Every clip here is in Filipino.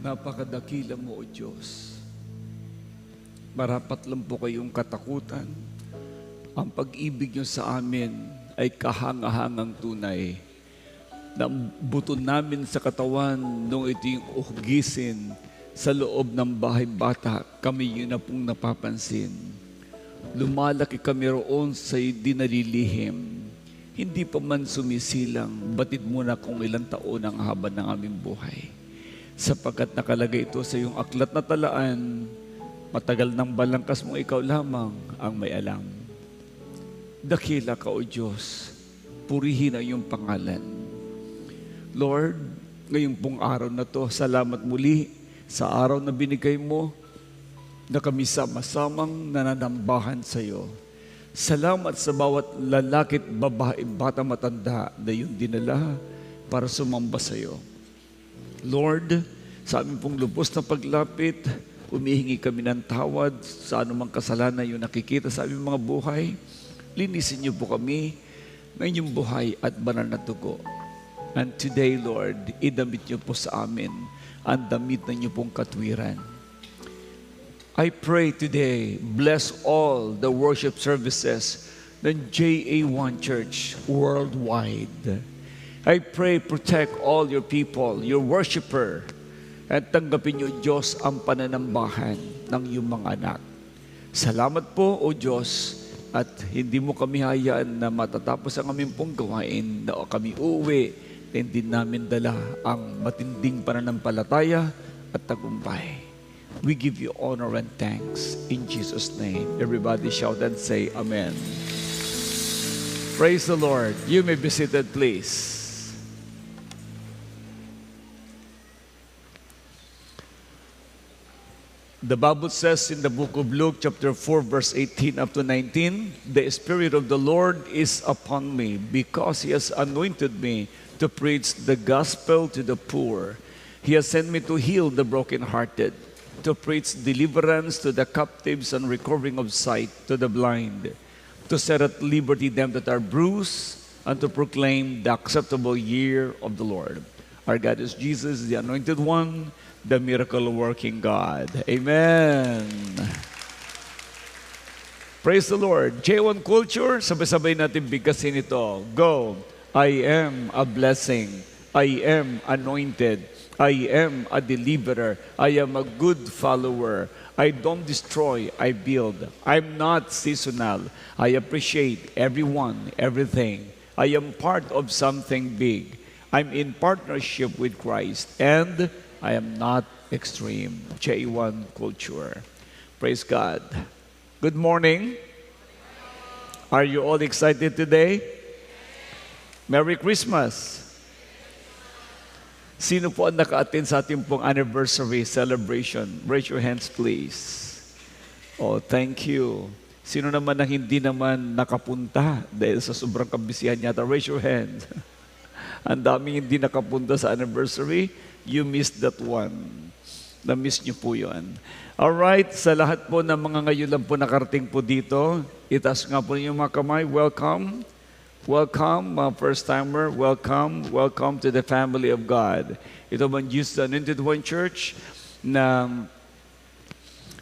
Napakadakila mo, O Diyos. Marapat lang po kayong katakutan. Ang pag-ibig niyo sa amin ay kahangahangang tunay. Na buto namin sa katawan nung ito yung uhugisin sa loob ng bahay bata, kami yun na pong napapansin. Lumalaki kami roon sa dinalilihim. Hindi pa man sumisilang, batid muna kung ilang taon ang haba ng aming buhay. Sapagkat nakalagay ito sa iyong aklat na talaan, matagal nang balangkas mong ikaw lamang ang may alam. Dakila ka, O Diyos, purihin ang iyong pangalan. Lord, ngayong pong araw na to, salamat muli sa araw na binigay mo na kami sama-samang nananambahan sa iyo. Salamat sa bawat lalaki't babae, bata, matanda na iyong dinala para sumamba sa iyo. Lord, sa aming pong lubos na paglapit, humihingi kami ng tawad sa anumang kasalanan yung nakikita sa aming mga buhay. Linisin niyo po kami ng inyong buhay at banal na dugo. And today, Lord, idamit niyo po sa amin ang damit na niyo pong katwiran. I pray today, bless all the worship services ng JA1 Church worldwide. I pray, protect all your people, your worshiper, at tanggapin niyo, Diyos, ang pananambahan ng iyong mga anak. Salamat po, O Diyos, at hindi mo kami hayaan na matatapos ang aming pong gawain na kami uuwi na hindi namin dala ang matinding pananampalataya at tagumpay. We give you honor and thanks in Jesus' name. Everybody shout and say Amen. Praise the Lord. You may be seated, please. The Bible says in the book of Luke chapter 4 verse 18 up to 19, the Spirit of the Lord is upon me because He has anointed me to preach the gospel to the poor. He has sent me to heal the brokenhearted, to preach deliverance to the captives and recovering of sight to the blind, to set at liberty them that are bruised, and to proclaim the acceptable year of the Lord. Our God is Jesus, the Anointed One, the miracle-working God. Amen. Praise the Lord. J1 Culture, sabay-sabay natin bigkasin ito. Go. I am a blessing. I am anointed. I am a deliverer. I am a good follower. I don't destroy, I build. I'm not seasonal. I appreciate everyone, everything. I am part of something big. I'm in partnership with Christ. And I am not extreme. J1 Culture. Praise God. Good morning. Are you all excited today? Merry Christmas. Sino po ang naka-attend sa ating pong anniversary celebration? Raise your hands, please. Oh, thank you. Sino naman ang hindi naman nakapunta dahil sa sobrang kabisihan yata? Raise your hand. Ang daming hindi nakapunta sa anniversary. You missed that one. Na-miss niyo po yun. Alright, sa lahat po ng mga ngayon lang po nakarating po dito, itaas nga po ninyo mga kamay. Welcome. Welcome, mga first-timer. Welcome. Welcome to the family of God. Ito man Jesus Anointed One Church na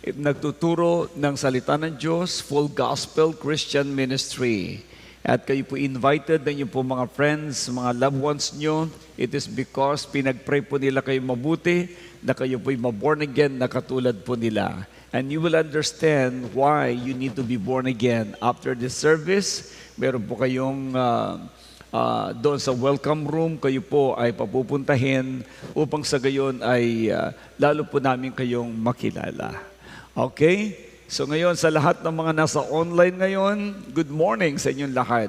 nagtuturo ng salita ng Diyos, full gospel Christian ministry. At kayo po invited ng inyong po mga friends, mga loved ones nyo. It is because pinag-pray po nila kayo mabuti, na kayo po'y ma-born again na katulad po nila. And you will understand why you need to be born again. After this service, meron po kayong doon sa welcome room, kayo po ay papupuntahin upang sa gayon ay lalo po namin kayong makilala. Okay? So ngayon, sa lahat ng mga nasa online ngayon, good morning sa inyong lahat.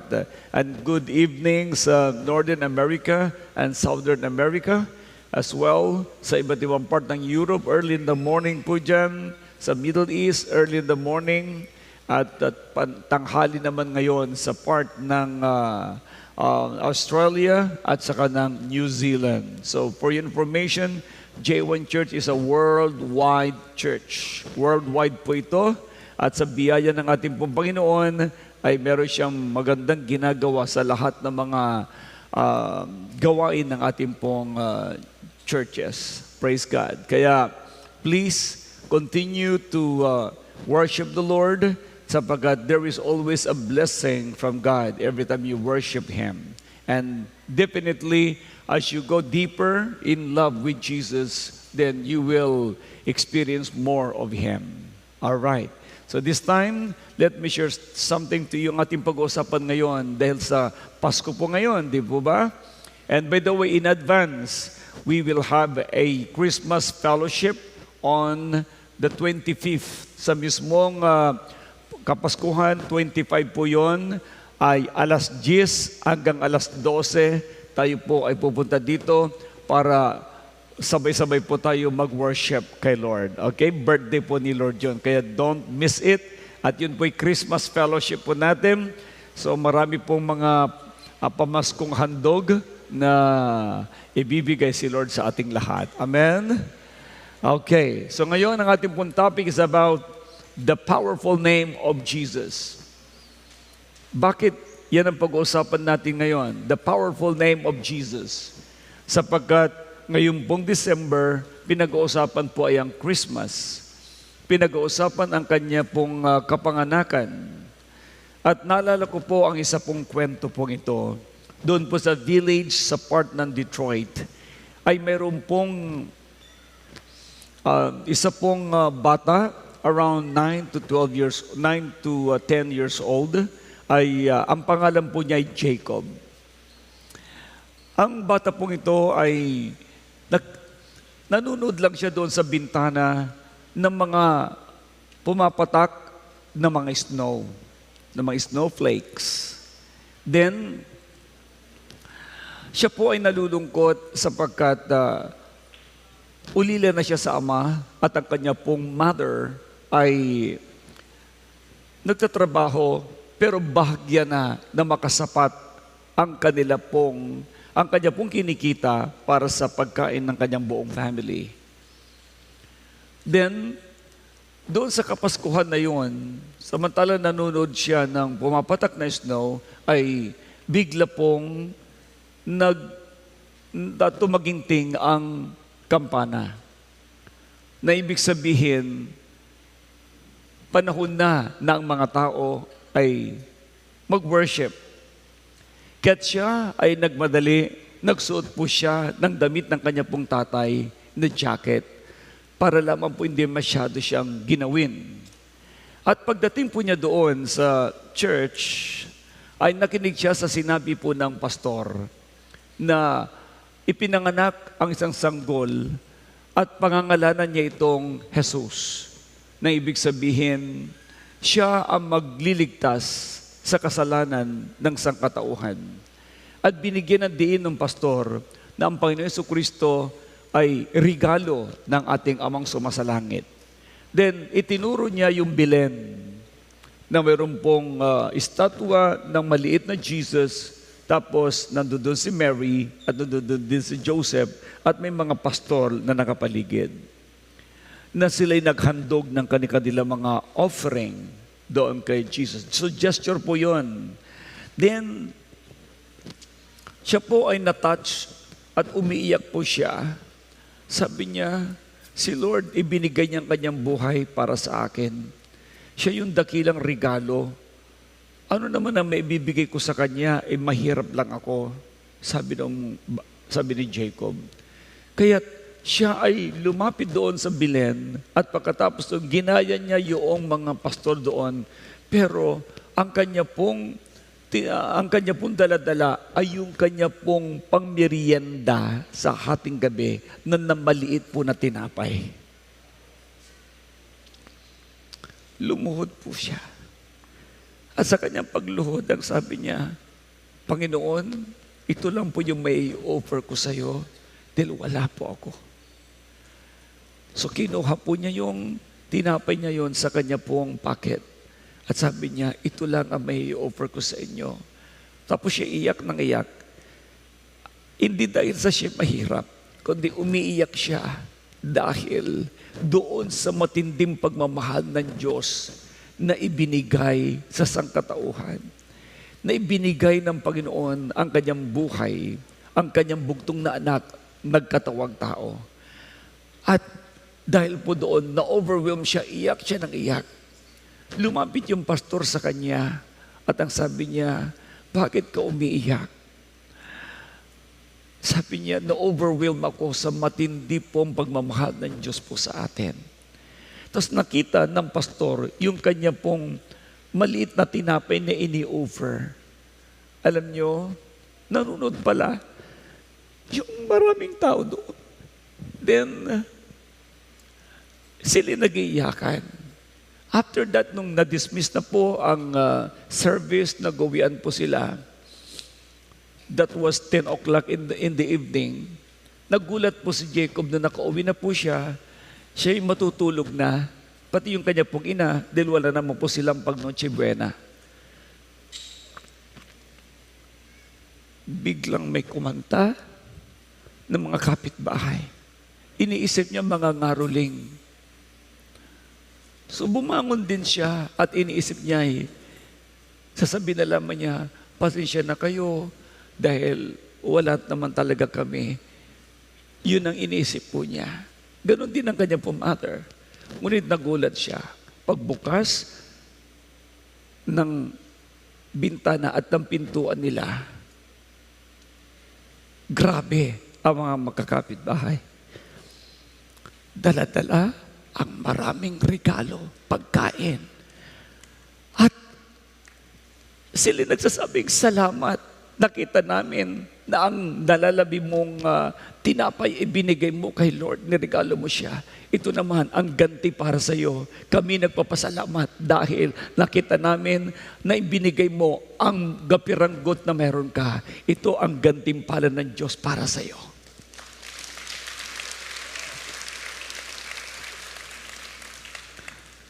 And good evening sa Northern America and Southern America. As well, sa iba't ibang part ng Europe, early in the morning po dyan. Sa Middle East, early in the morning. At tanghali naman ngayon sa part ng Australia at saka ng New Zealand. So for your information, J1 Church is a worldwide church. Worldwide po ito. At sa biyaya ng ating pong Panginoon, ay meron siyang magandang ginagawa sa lahat ng mga gawain ng ating pong churches. Praise God. Kaya, please continue to worship the Lord sapagkat there is always a blessing from God every time you worship Him. And definitely, as you go deeper in love with Jesus, then you will experience more of Him. All right. So this time, let me share something to you ang ating pag-uusapan ngayon dahil sa Pasko po ngayon, di po ba? And by the way, in advance, we will have a Christmas fellowship on the 25th. Sa mismong Kapaskuhan, 25 po yun, ay alas 10 hanggang alas 12, tayo po ay pupunta dito para sabay-sabay po tayo mag-worship kay Lord. Okay? Birthday po ni Lord yun. Kaya don't miss it. At yun po ay Christmas fellowship po natin. So marami pong mga pamaskong handog na ibibigay si Lord sa ating lahat. Amen? Okay. So ngayon, ang ating pong topic is about the powerful name of Jesus. Bakit yan ang pag-uusapan natin ngayon? The powerful name of Jesus. Sapagkat ngayon pong December, pinag-uusapan po ay ang Christmas. Pinag-uusapan ang kanya pong kapanganakan. At naalala ko po ang isa pong kwento pong ito. Doon po sa village sa part ng Detroit, ay mayroon pong isa pong bata, around 9 to 10 years old, ay ang pangalan po niya ay Jacob. Ang bata pong ito ay nanonood lang siya doon sa bintana ng mga pumapatak na mga snow, na mga snowflakes. Then, siya po ay nalulungkot sapagkat ulila na siya sa ama at ang kanya pong mother ay nagtatrabaho pero bahagya na makasapat ang kanya pong kinikita para sa pagkain ng kanyang buong family. Then, doon sa Kapaskuhan na yun, samantala nanonood siya ng pumapatak na snow, ay bigla pong tumaginting ang kampana. Na ibig sabihin, panahon na ang mga tao ay mag-worship. Kaya't siya ay nagsuot po siya ng damit ng kanya pong tatay na jacket para lamang po hindi masyado siyang ginawin. At pagdating po niya doon sa church, ay nakinig siya sa sinabi po ng pastor na ipinanganak ang isang sanggol at pangangalanan niya itong Jesus. Na ibig sabihin, siya ang magliligtas sa kasalanan ng sangkatauhan. At binigyan ng diin ng pastor na ang Panginoon Jesucristo ay regalo ng ating Amang sumasalangit. Then, itinuro niya yung Belen na mayroon pong estatwa ng maliit na Jesus, tapos nandoon si Mary at nandoon din si Joseph at may mga pastor na nakapaligid na sila'y naghandog ng kanilang mga offering doon kay Jesus. So gesture po yun. Then, siya po ay natouch at umiiyak po siya. Sabi niya, si Lord ibinigay niya ang kanyang buhay para sa akin. Siya yung dakilang regalo. Ano naman ang maibibigay ko sa kanya, mahirap lang ako, sabi ni Jacob. Kaya siya ay lumapit doon sa Belen at pagkatapos doon, ginaya niya yung mga pastor doon. Pero ang kanya pong dala-dala ay yung kanya pong pangmerienda sa hating gabi na maliit po na tinapay. Lumuhod po siya. At sa kanyang pagluhod, ang sabi niya, Panginoon, ito lang po yung may offer ko sa iyo dahil wala po ako. So kinuha po niya yung tinapay niya yon sa kanya pong packet. At sabi niya, ito lang ang may offer ko sa inyo. Tapos siya iyak ng iyak. Hindi dahil sa siya mahirap, kundi umiiyak siya dahil doon sa matinding pagmamahal ng Diyos na ibinigay sa sangkatauhan, na ibinigay ng Panginoon ang kanyang buhay, ang kanyang bugtong na anak, nagkatawang tao. At dahil po doon, na-overwhelm siya, iyak siya ng iyak. Lumapit yung pastor sa kanya at ang sabi niya, bakit ka umiiyak? Sabi niya, na-overwhelm ako sa matindi pong pagmamahal ng Diyos po sa atin. Tapos nakita ng pastor yung kanya pong maliit na tinapay na ini-offer. Alam niyo, nanonood pala yung maraming tao doon. Then, sila nag-iiyakan. After that, nung na-dismiss na po ang service, nagawian po sila. That was 10 o'clock in the evening. Nagulat po si Jacob na nakauwi na po siya. Siya'y matutulog na. Pati yung kanya pong ina, dahil wala naman po silang pag Noche Buena. Biglang may kumanta ng mga kapitbahay. Iniisip niya mga ngaruling. So bumangon din siya at iniisip niya, sasabihin na lamang niya, pasensya na kayo dahil wala naman talaga kami. Yun ang iniisip po niya. Ganon din ang kanyang mother. Ngunit nagulat siya. Pagbukas ng bintana at ng pintuan nila, grabe ang mga magkakapitbahay. Dala-dala ang maraming regalo, pagkain. At sila nagsasabing, salamat. Nakita namin na ang nalalabi mong tinapay ibinigay mo kay Lord, niregalo mo siya. Ito naman ang ganti para sa iyo. Kami nagpapasalamat dahil nakita namin na ibinigay mo ang gapiranggot na meron ka. Ito ang gantimpala ng Diyos para sa iyo.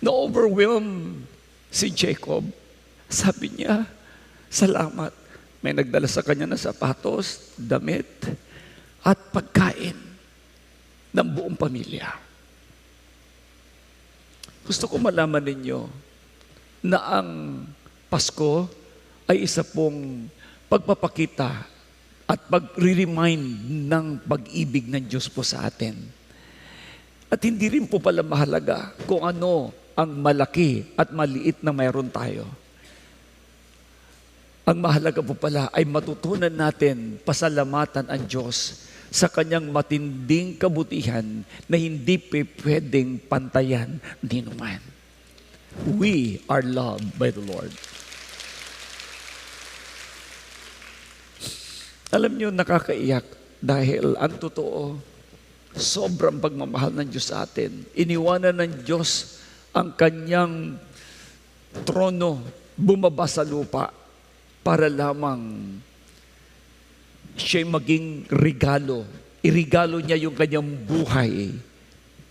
Na-overwhelm si Jacob. Sabi niya, salamat. May nagdala sa kanya na sapatos, damit, at pagkain ng buong pamilya. Gusto ko malaman ninyo na ang Pasko ay isa pong pagpapakita at pag-remind ng pag-ibig ng Diyos po sa atin. At hindi rin po pala mahalaga kung ano ang malaki at maliit na mayroon tayo. Ang mahalaga po pala ay matutunan natin pasalamatan ang Diyos sa kanyang matinding kabutihan na hindi pwedeng pantayan ni naman. We are loved by the Lord. Alam niyo, nakakaiyak dahil ang totoo, sobrang pagmamahal ng Diyos sa atin. Iniwanan ng Diyos ang kanyang trono, bumaba sa lupa para lamang siya'y maging regalo. Irigalo niya yung kanyang buhay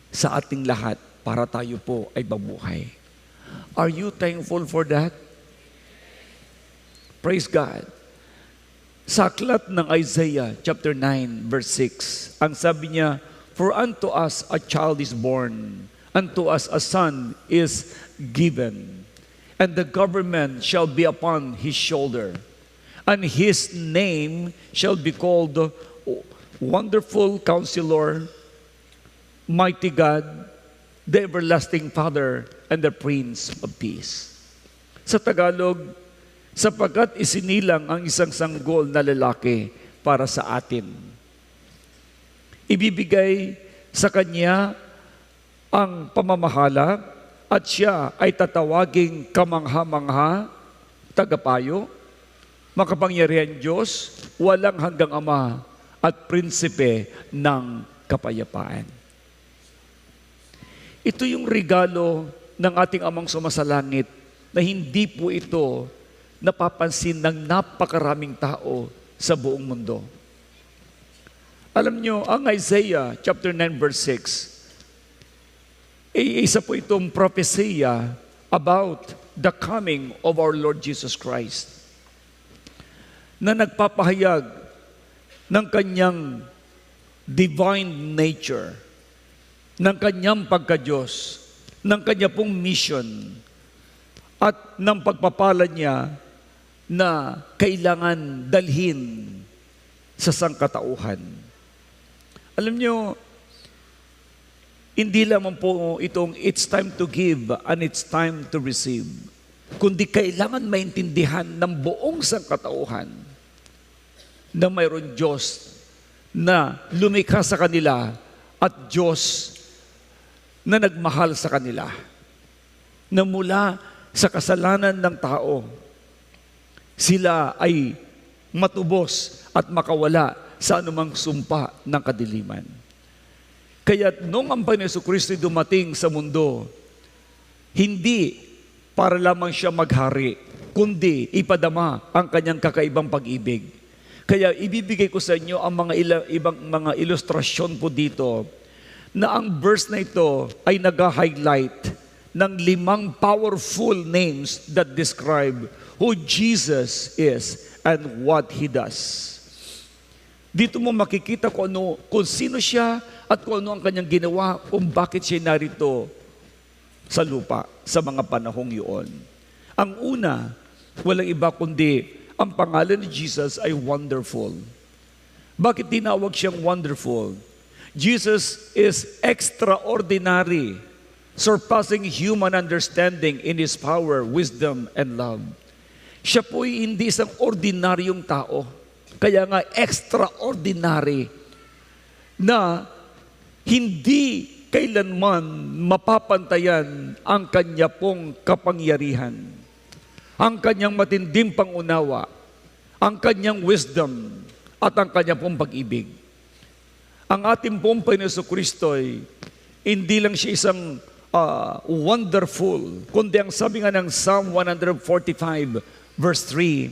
sa ating lahat para tayo po ay mabuhay. Are you thankful for that? Praise God. Sa aklat ng Isaiah chapter 9 verse 6, ang sabi niya, for unto us a child is born, unto us a son is given, and the government shall be upon his shoulder, and his name shall be called Wonderful Counselor, Mighty God, the Everlasting Father, and the Prince of Peace. Sa Tagalog, sapagkat isinilang ang isang sanggol na lalaki para sa atin. Ibibigay sa kanya ang pamamahala at siya ay tatawaging kamangha-mangha, tagapayo, makapangyarihan Diyos, walang hanggang Ama at prinsipe ng kapayapaan. Ito yung regalo ng ating Amang sumasalangit na hindi po ito napapansin ng napakaraming tao sa buong mundo. Alam nyo, ang Isaiah chapter 9 verse 6, isa po itong propesya about the coming of our Lord Jesus Christ na nagpapahayag ng kanyang divine nature, ng kanyang pagka-Diyos, ng kanya pong mission, at ng pagpapala niya na kailangan dalhin sa sangkatauhan. Alam niyo, hindi lamang po itong it's time to give and it's time to receive, kundi kailangan maintindihan ng buong sangkatauhan na mayroon Diyos na lumikha sa kanila at Diyos na nagmahal sa kanila, na mula sa kasalanan ng tao, sila ay matubos at makawala sa anumang sumpa ng kadiliman. Kaya nung ang Panginoon Jesucristo dumating sa mundo, hindi para lamang siya maghari, kundi ipadama ang kanyang kakaibang pag-ibig. Kaya ibibigay ko sa inyo ang ibang mga ilustrasyon po dito na ang verse na ito ay nag-highlight ng 5 powerful names that describe who Jesus is and what He does. Dito mo makikita kung sino siya at kung ano ang kanyang ginawa, kung bakit siya narito sa lupa sa mga panahong yun. Ang una, walang iba kundi ang pangalan ni Jesus ay Wonderful. Bakit tinawag siyang Wonderful? Jesus is extraordinary, surpassing human understanding in His power, wisdom, and love. Siya po'y hindi isang ordinaryong tao. Kaya nga extraordinary na hindi kailanman mapapantayan ang kanya pong kapangyarihan, ang kanyang matinding pangunawa, ang kanyang wisdom, at ang kanyang pong pag-ibig. Ang ating pong Panginoon Jesucristo ay hindi lang siya isang wonderful, kundi ang sabi nga ng Psalm 145 verse 3,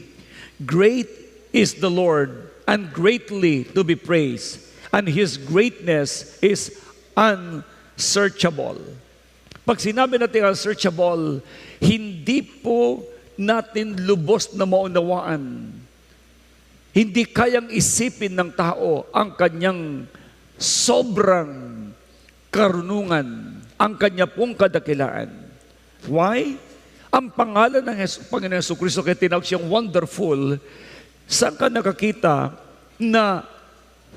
great is the Lord and greatly to be praised, and His greatness is unsearchable. Pag sinabi natin unsearchable, hindi po natin lubos na maunawaan. Hindi kayang isipin ng tao ang kanyang sobrang karunungan, ang kanya pong kadakilaan. Why? Ang pangalan ng Panginoon Jesucristo, kaya tinawag siyang Wonderful. Saan ka nakakita na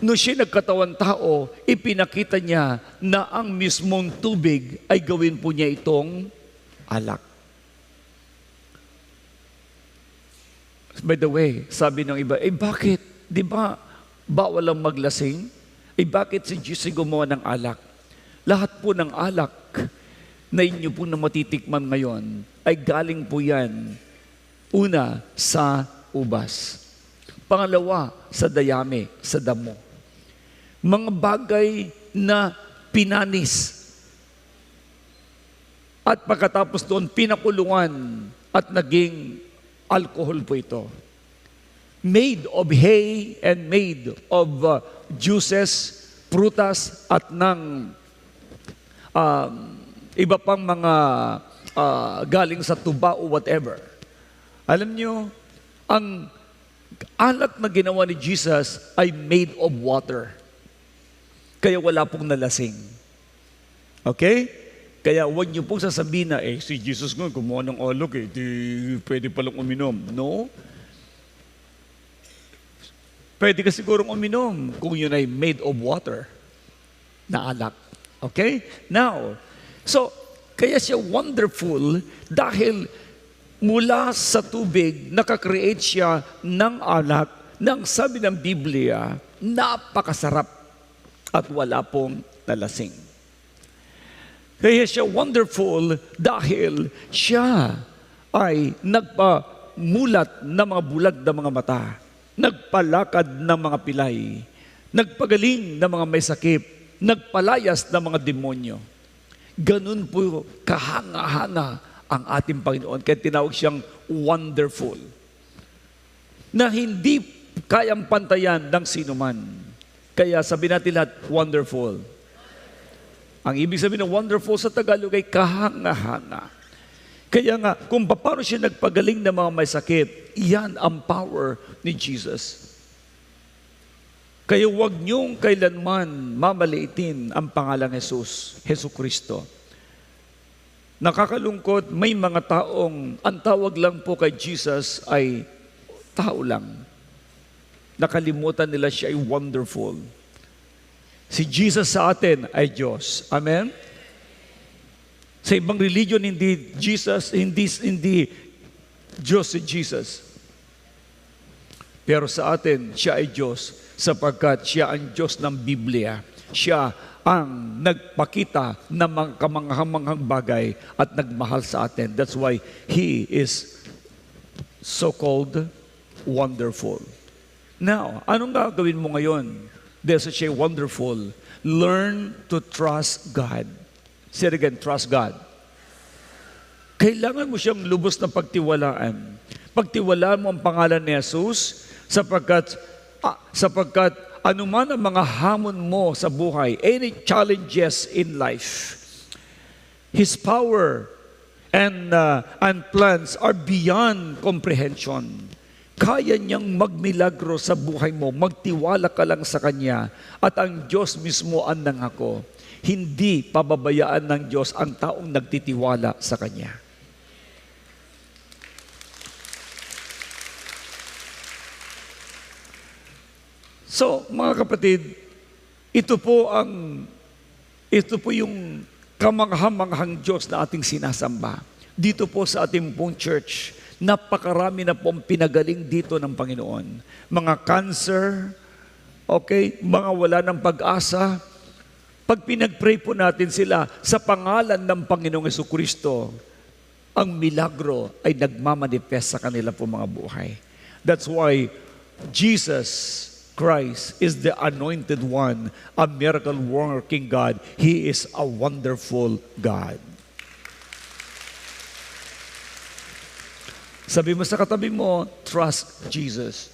nung siya nagkatawan tao, ipinakita niya na ang mismong tubig ay gawin po niya itong alak. By the way, sabi ng iba, bakit? Di ba bawal ang maglasing? Bakit si Jesus gumawa ng alak? Lahat po ng alak na inyo po na matitikman ngayon ay galing po yan, una, sa ubas. Pangalawa, sa dayami, sa damo. Mga bagay na pinanis. At pagkatapos doon, pinakulungan at naging alcohol po ito. Made of hay and made of juices, prutas, at ng iba pang mga galing sa tuba o whatever. Alam nyo, ang alak na ginawa ni Jesus ay made of water. Kaya wala pong nalasing. Okay? Kaya huwag niyo pong sasabihin na, si Jesus nga gumawa ng alak, di pwede palang uminom. No? Pwede ka sigurong uminom kung yun ay made of water na alak. Okay? Now, so, kaya siya wonderful dahil mula sa tubig, nakakreate siya ng alak nang sabi ng Biblia, napakasarap at wala pong nalasing. Kaya siya wonderful dahil siya ay nagpamulat ng mga bulag na mga mata, nagpalakad ng mga pilay, nagpagaling ng mga may sakit, nagpalayas ng mga demonyo. Ganun po kahanga-hanga ang ating Panginoon. Kaya tinawag siyang wonderful. Na hindi kayang pantayan ng sinuman. Kaya sabi natin lahat, wonderful. Ang ibig sabihin ng wonderful sa Tagalog ay kahanga-hanga. Kaya nga, kung paano siya nagpagaling ng mga may sakit, iyan ang power ni Jesus. Kaya huwag niyong kailanman mamaliitin ang pangalang Jesus, Jesucristo. Nakakalungkot, may mga taong ang tawag lang po kay Jesus ay tao lang. Nakalimutan nila siya ay wonderful. Si Jesus sa atin ay Diyos. Amen? Sa ibang religion, hindi Diyos si Jesus. Pero sa atin, siya ay Diyos sapagkat siya ang Diyos ng Biblia. Siya ang nagpakita ng mga kamanghamanghang bagay at nagmahal sa atin. That's why He is so-called wonderful. Now, anong gagawin mo ngayon? There's such a wonderful. Learn to trust God. Say it again, trust God. Kailangan mo siyang lubos na pagtiwalaan. Pagtiwalaan mo ang pangalan ni Jesus sapagkat anuman ang mga hamon mo sa buhay, any challenges in life, His power and plans are beyond comprehension. Kaya niyang magmilagro sa buhay mo, magtiwala ka lang sa Kanya at ang Diyos mismo ang nangako. Hindi pababayaan ng Diyos ang taong nagtitiwala sa Kanya. So, mga kapatid, ito po yung kamanghamanghang Diyos na ating sinasamba. Dito po sa ating pong church, napakarami na pong pinagaling dito ng Panginoon. Mga cancer, okay, mga wala ng pag-asa. Pag pinag-pray po natin sila sa pangalan ng Panginoong Jesucristo, ang milagro ay nagmamanifest sa kanila po mga buhay. That's why Jesus Christ is the anointed one, a miracle-working God. He is a wonderful God. Sabi mo sa katabi mo, trust Jesus.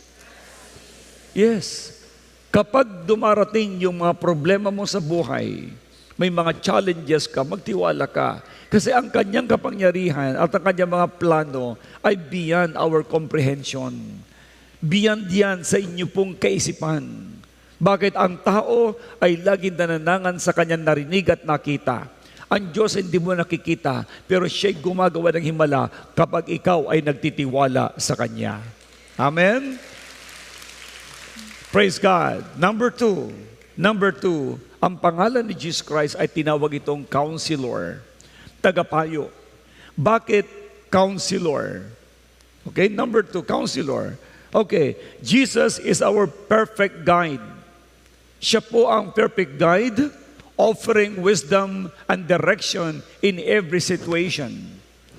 Yes. Kapag dumarating yung mga problema mo sa buhay, may mga challenges ka, magtiwala ka. Kasi ang kanyang kapangyarihan at ang kanyang mga plano ay beyond our comprehension. Beyond yan sa inyo pong kaisipan. Bakit ang tao ay laging nananangan sa kanyang narinig at nakita? Ang Diyos hindi mo nakikita, pero siya'y gumagawa ng himala kapag ikaw ay nagtitiwala sa Kanya. Amen? Praise God. Number two, ang pangalan ni Jesus Christ ay tinawag itong Counselor, tagapayo. Bakit Counselor? Okay, number 2, Counselor. Okay, Jesus is our perfect guide. Siya po ang perfect guide, offering wisdom and direction in every situation.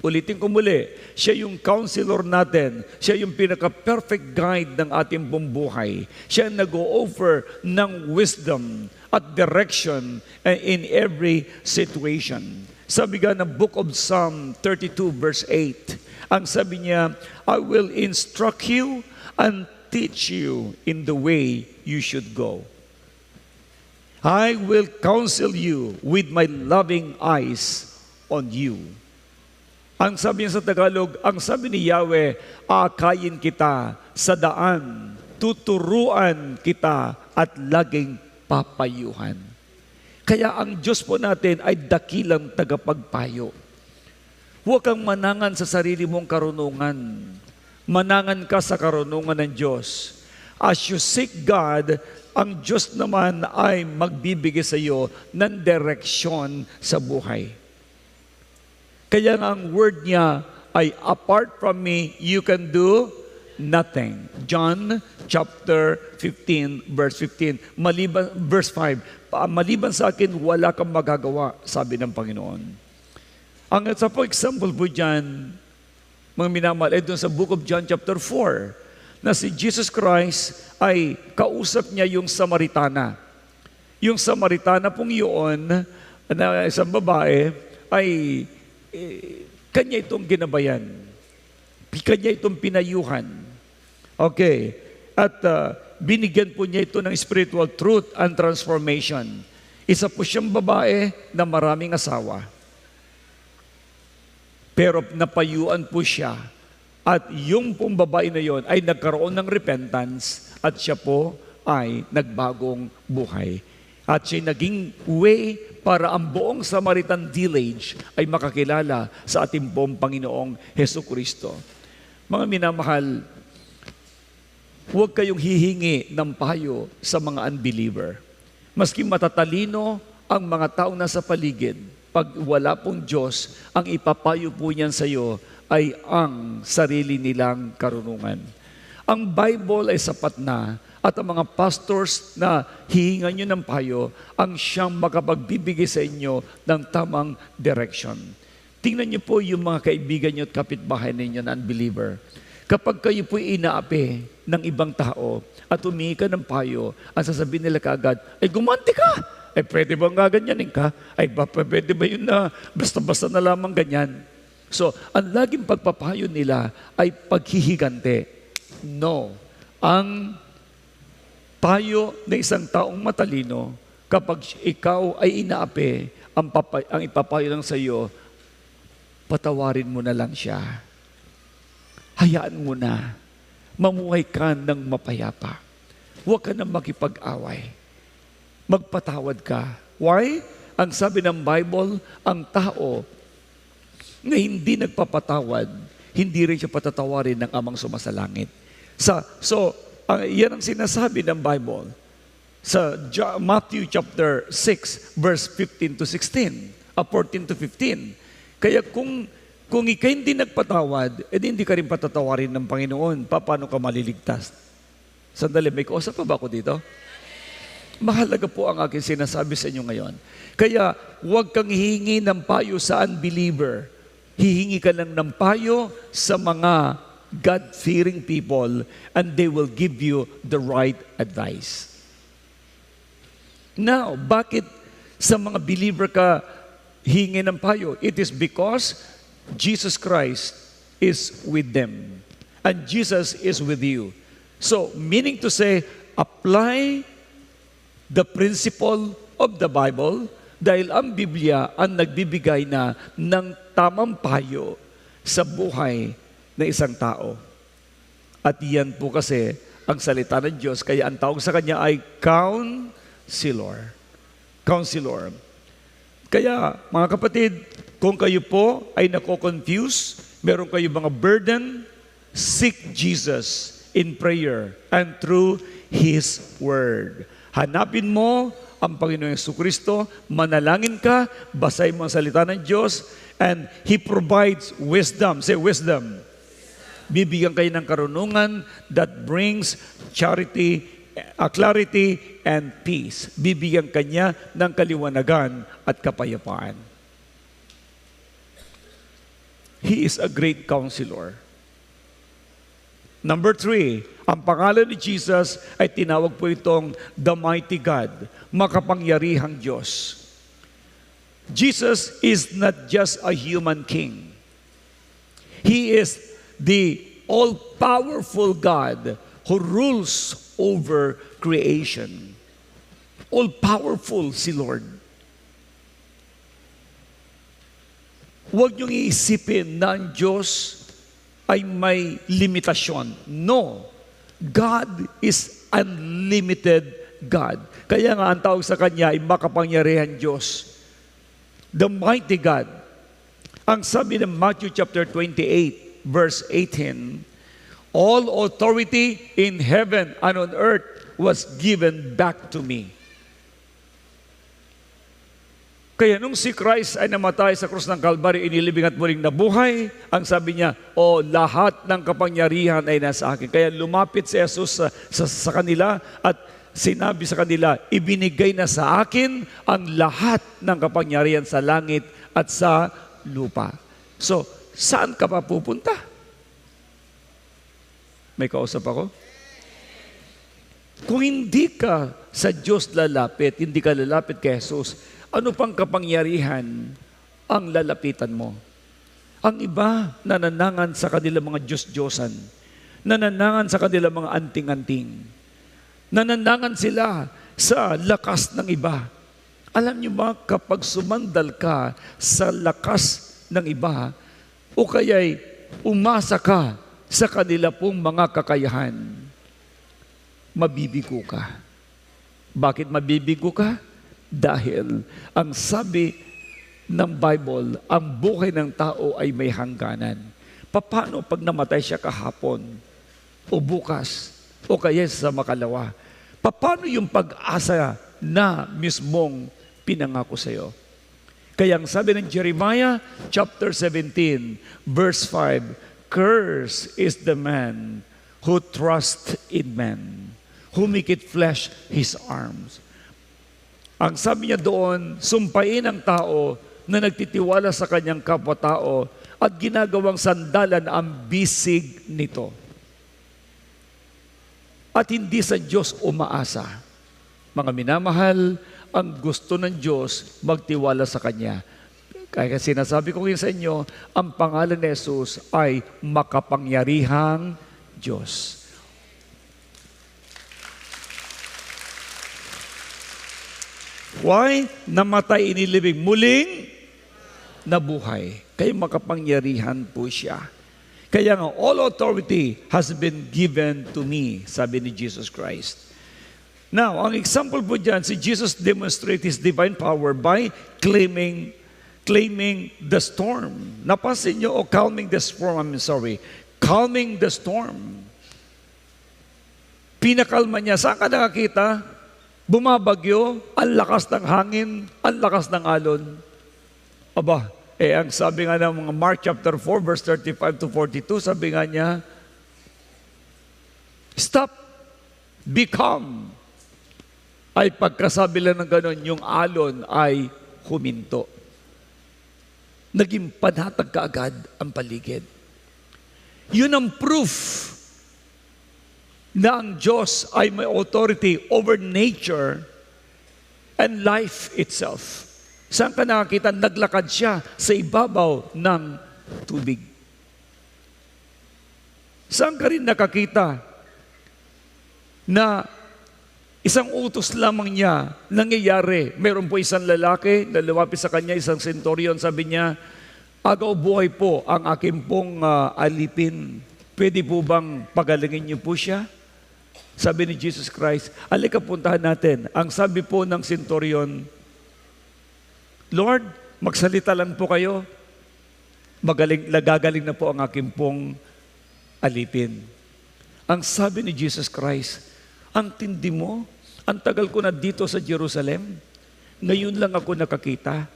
Ulitin ko muli, siya yung counselor natin. Siya yung pinaka-perfect guide ng ating buhay. Siya nag-o-offer ng wisdom at direction in every situation. Sabi nga ng Book of Psalm 32 verse 8, ang sabi niya, I will instruct you and teach you in the way you should go. I will counsel you with my loving eyes on you. Ang sabi niya sa Tagalog, ang sabi ni Yahweh, aakayin kita sa daan, tuturuan kita at laging papayuhan. Kaya ang Diyos po natin ay dakilang tagapagpayo. Huwag kang manangan sa sarili mong karunungan. Manangan ka sa karunungan ng Diyos. As you seek God, ang Diyos naman ay magbibigay sa iyo ng direksyon sa buhay. Kaya ang word niya ay, apart from me, you can do nothing. John chapter 15, verse 15. Verse 5. Maliban sa akin, wala kang magagawa, sabi ng Panginoon. Ang isa po example po dyan, mga minamahal, ay doon sa Book of John chapter 4, na si Jesus Christ ay kausap niya yung Samaritana. Yung Samaritana pong yun, na isang babae, ay kanya itong ginabayan. Kanya itong pinayuhan. Okay. At binigyan po niya ito ng spiritual truth and transformation. Isa po siyang babae na maraming asawa. Pero napayuan po siya. At yung pong babae na yon ay nagkaroon ng repentance at siya po ay nagbagong buhay. At siya naging way para ang buong Samaritan village ay makakilala sa ating pong Panginoong Hesukristo. Mga minamahal, huwag kayong hihingi ng payo sa mga unbeliever. Maski matatalino ang mga taong nasa paligid, Pag wala pong Diyos, ang ipapayo po niyan sa iyo ay ang sarili nilang karunungan. Ang Bible ay sapat na at ang mga pastors na hihingan nyo ng payo ang siyang makapagbibigay sa inyo ng tamang direction. Tingnan niyo po yung mga kaibigan niyo at kapitbahay ninyo na unbeliever. Kapag kayo po inaapi ng ibang tao at humingi ka ng payo, ang sasabihin nila kaagad, ay gumanti ka! Ay pwede bang gaganyanin ka? Ay pwede ba yun na basta-basta na lamang ganyan? So, ang laging pagpapayo nila ay paghihigante. No. Ang payo ng isang taong matalino, kapag ikaw ay inaapi, ang ipapayo lang sa iyo, patawarin mo na lang siya. Hayaan mo na. Mamuhay ka ng mapayapa. Huwag ka na makipag-away. Magpatawad ka. Why? Ang sabi ng Bible, ang tao na hindi nagpapatawad, hindi rin siya patatawarin ng Amang sumasalangit. Yan ang sinasabi ng Bible sa Matthew chapter 6, verse 15 to 16, 14 to 15. Kaya kung ikay hindi nagpatawad, edi hindi ka rin patatawarin ng Panginoon. Paano ka maliligtas? Sandali, may kausap pa ba ako dito? Mahalaga po ang aking sinasabi sa inyo ngayon. Kaya huwag kang hihingi ng payo sa unbeliever. Hihingi ka lang ng payo sa mga God-fearing people and they will give you the right advice. Now, bakit sa mga believer ka hihingi ng payo? It is because Jesus Christ is with them and Jesus is with you. So, meaning to say, apply the principle of the Bible dahil ang Biblia ang nagbibigay na ng tamang payo sa buhay ng isang tao. At yan po kasi ang salita ng Diyos, kaya ang tawag sa Kanya ay Counselor. Counselor. Kaya mga kapatid, kung kayo po ay nako-confuse, meron kayo mga burden, seek Jesus in prayer and through His Word. Hanapin mo ang Panginoong Jesucristo, manalangin ka, basahin mo ang salita ng Diyos, and He provides wisdom. Say wisdom. Bibigyan kayo ng karunungan that brings clarity and peace. Bibigyan kanya ng kaliwanagan at kapayapaan. He is a great counselor. Number 3, ang pangalan ni Jesus ay tinawag po itong the mighty God, makapangyarihang Diyos. Jesus is not just a human king. He is the all-powerful God who rules over creation. All-powerful si Lord. Huwag niyong iisipin na ang Diyos ay may limitasyon. No. God is unlimited God. Kaya nga ang tawag sa Kanya ay makapangyarihan Diyos. The mighty God. Ang sabi ng Matthew chapter 28, verse 18, all authority in heaven and on earth was given back to me. Kaya nung si Christ ay namatay sa krus ng Calvary, inilibing at muling nabuhay, ang sabi niya, lahat ng kapangyarihan ay nasa akin. Kaya lumapit si Jesus sa kanila at sinabi sa kanila, ibinigay na sa akin ang lahat ng kapangyarihan sa langit at sa lupa. So, saan ka pa pupunta? May kausap ako? Kung hindi ka sa Diyos lalapit, hindi ka lalapit kay Jesus, ano pang kapangyarihan ang lalapitan mo? Ang iba, nananangan sa kanilang mga Diyos-Diyosan. Nananangan sa kanilang mga anting-anting. Nananangan sila sa lakas ng iba. Alam niyo ba, kapag sumandal ka sa lakas ng iba, o kaya'y umasa ka sa kanila pong mga kakayahan, mabibigo ka. Bakit mabibigo ka? Dahil ang sabi ng Bible, ang buhay ng tao ay may hangganan. Paano pag namatay siya kahapon, o bukas, o kaya sa makalawa? Paano yung pag-asa na mismong pinangako sa iyo? Kaya ang sabi ng Jeremiah chapter 17, verse 5, "Cursed is the man who trusts in man, who maketh flesh his arms." Ang sabi niya doon, sumpain ang tao na nagtitiwala sa kanyang kapwa-tao at ginagawang sandalan ang bisig nito. At hindi sa Diyos umaasa. Mga minamahal, ang gusto ng Diyos magtiwala sa Kanya. Kaya sinasabi ko sa inyo, ang pangalan ni Jesus ay makapangyarihang Diyos. Why? Namatay inilibing, muling nabuhay. Kaya makapangyarihan po siya. Kaya nga, all authority has been given to me, sabi ni Jesus Christ. Now, ang example po dyan, si Jesus demonstrated His divine power by claiming the storm. Napansin nyo, calming the storm, calming the storm. Pinakalma niya. Saan ka nakakita? Bumabagyo, ang lakas ng hangin, ang lakas ng alon. Aba, ang sabi nga ng mga Mark chapter 4, verse 35 to 42, sabi nga niya, "Stop, be calm." Ay pagkasabi lang ng ganon, yung alon ay huminto. Naging panatag kaagad ang paligid. Yun ang proof na ang Diyos ay may authority over nature and life itself. Saan ka nakakita? Naglakad siya sa ibabaw ng tubig. Saan ka rin nakakita na isang utos lamang niya nangyayari? Meron po isang lalaki na lumapit sa kanya, isang centurion, sabi niya, "Agaw buhay po ang aking pong alipin. Pwede po bang pagalingin niyo po siya?" Sabi ni Jesus Christ, "Halika puntahan natin." Ang sabi po ng centurion, "Lord, magsalita lang po kayo. Gagaling na po ang aking pong alipin." Ang sabi ni Jesus Christ, "Ang tindi mo, ang tagal ko na dito sa Jerusalem. Ngayon lang ako nakakita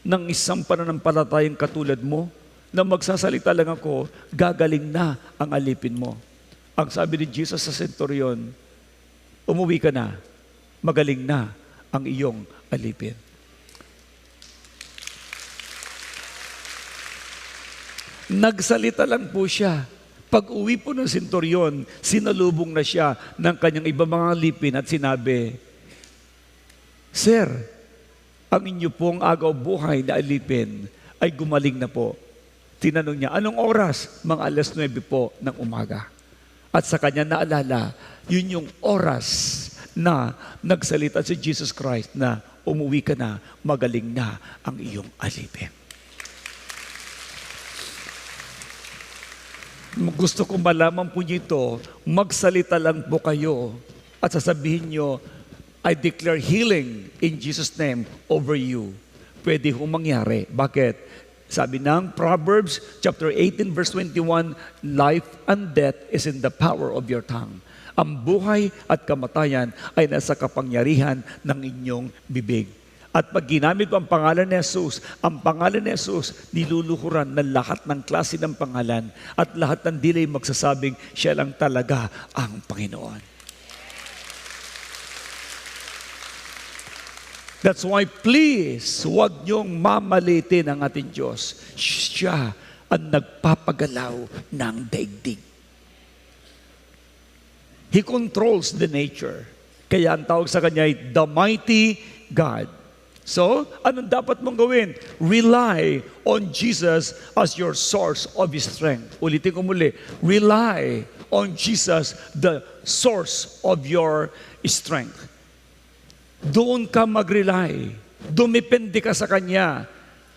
ng isang pananampalatayang katulad mo na magsasalita lang ako, gagaling na ang alipin mo." Ang sabi ni Jesus sa centurion, "Umuwi ka na, magaling na ang iyong alipin." Nagsalita lang po siya. Pag uwi po ng senturyon, sinalubong na siya ng kanyang ibang mga alipin at sinabi, "Sir, ang inyo pong agaw buhay na alipin ay gumaling na po." Tinanong niya, "Anong oras?" "Mga 9:00 po ng umaga." At sa kanya naalala, yun yung oras na nagsalita si Jesus Christ na umuwi ka na, magaling na ang iyong alipin. Gusto kong malaman po niyo ito, magsalita lang po kayo at sasabihin niyo, "I declare healing in Jesus' name over you." Pwede hong mangyari. Bakit? Sabi ng Proverbs chapter 18 verse 21, "Life and death is in the power of your tongue." Ang buhay at kamatayan ay nasa kapangyarihan ng inyong bibig. At pag ginamit mo ang pangalan ni Jesus, ang pangalan ni Jesus, niluluhuran ng lahat ng klase ng pangalan at lahat ng dilay magsasabing, siya lang talaga ang Panginoon. That's why please, huwag niyong mamalitin ang ating Diyos. Siya ang nagpapagalaw ng daigdig. He controls the nature. Kaya ang tawag sa Kanya ay the mighty God. So, anong dapat mong gawin? Rely on Jesus as your source of strength. Ulitin ko muli. Rely on Jesus, the source of your strength. Doon ka mag-rely. Dumipende ka sa Kanya.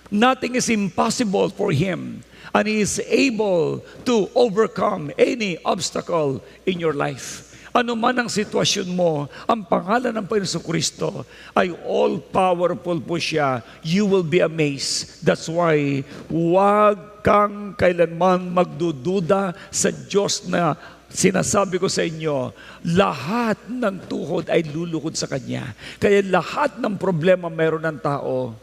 Nothing is impossible for Him. And He is able to overcome any obstacle in your life. Ano man ang sitwasyon mo, ang pangalan ng Panginoon Kristo ay all-powerful po siya. You will be amazed. That's why, huwag kang kailanman magdududa sa Diyos na sinasabi ko sa inyo, lahat ng tuhod ay lulukod sa Kanya. Kaya lahat ng problema mayroon ng tao,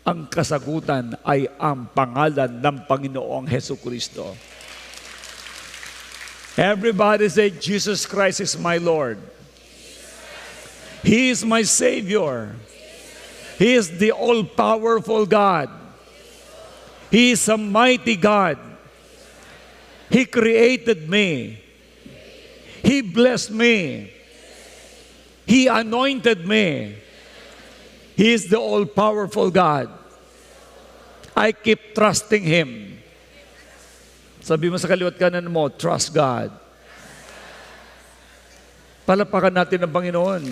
ang kasagutan ay ang pangalan ng Panginoong Hesukristo. Everybody say, Jesus Christ is my Lord. He is my Savior. He is the all-powerful God. He is a mighty God. He created me. He blessed me. He anointed me. He is the all-powerful God. I keep trusting Him. Sabi mo sa kaliwat kanan mo, trust God. Palapakan natin ang Panginoon.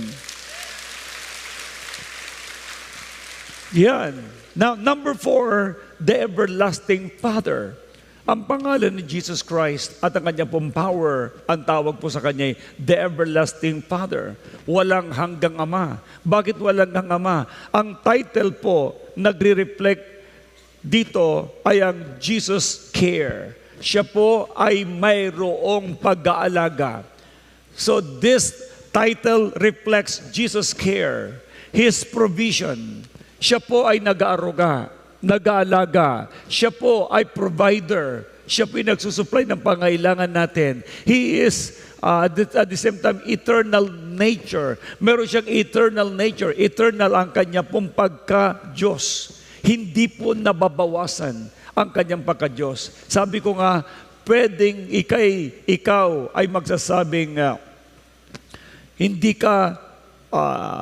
Yan. Now, number 4, the everlasting Father. Ang pangalan ni Jesus Christ at ang kanyang pong power, ang tawag po sa kanya ay the everlasting Father. Walang hanggang Ama. Bakit walang hanggang Ama? Ang title po, nagre-reflect dito ay ang Jesus Care. Siya po ay mayroong pag-aalaga. So this title reflects Jesus Care, His provision. Siya po ay nag-aaruga, nag-aalaga. Siya po ay provider. Siya po ay nagsusupply ng pangailangan natin. He is at the same time eternal nature. Meron siyang eternal nature. Eternal ang kanya pong pagka-Diyos. Hindi po nababawasan ang kanyang pagka-Diyos. Sabi ko nga, pwedeng ikaw ay magsasabing hindi ka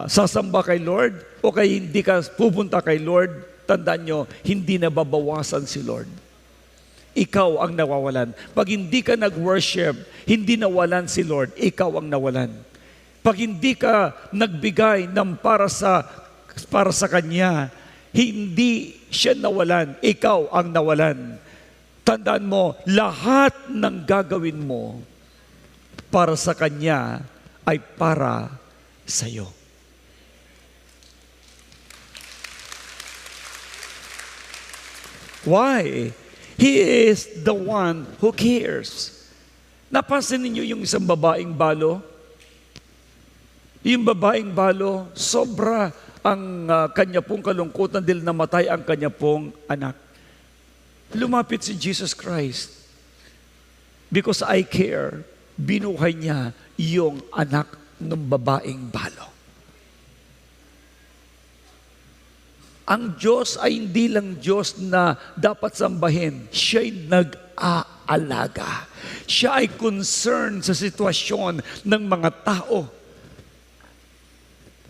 sasamba kay Lord o kaya hindi ka pupunta kay Lord. Tandaan nyo, hindi nababawasan si Lord. Ikaw ang nawawalan. Pag hindi ka nag-worship, hindi nawalan si Lord, ikaw ang nawalan. Pag hindi ka nagbigay ng para sa Kanya, hindi siya nawalan, ikaw ang nawalan. Tandaan mo, lahat ng gagawin mo para sa Kanya ay para sa iyo. Why? He is the one who cares. Napansin niyo yung isang babaeng balo? Yung babaeng balo, sobra ang kanya pong kalungkutan dahil namatay ang kanya pong anak. Lumapit si Jesus Christ. Because I care, binuhay niya yung anak ng babaeng balo. Ang Diyos ay hindi lang Diyos na dapat sambahin. Siya'y nag-aalaga. Siya ay concerned sa sitwasyon ng mga tao.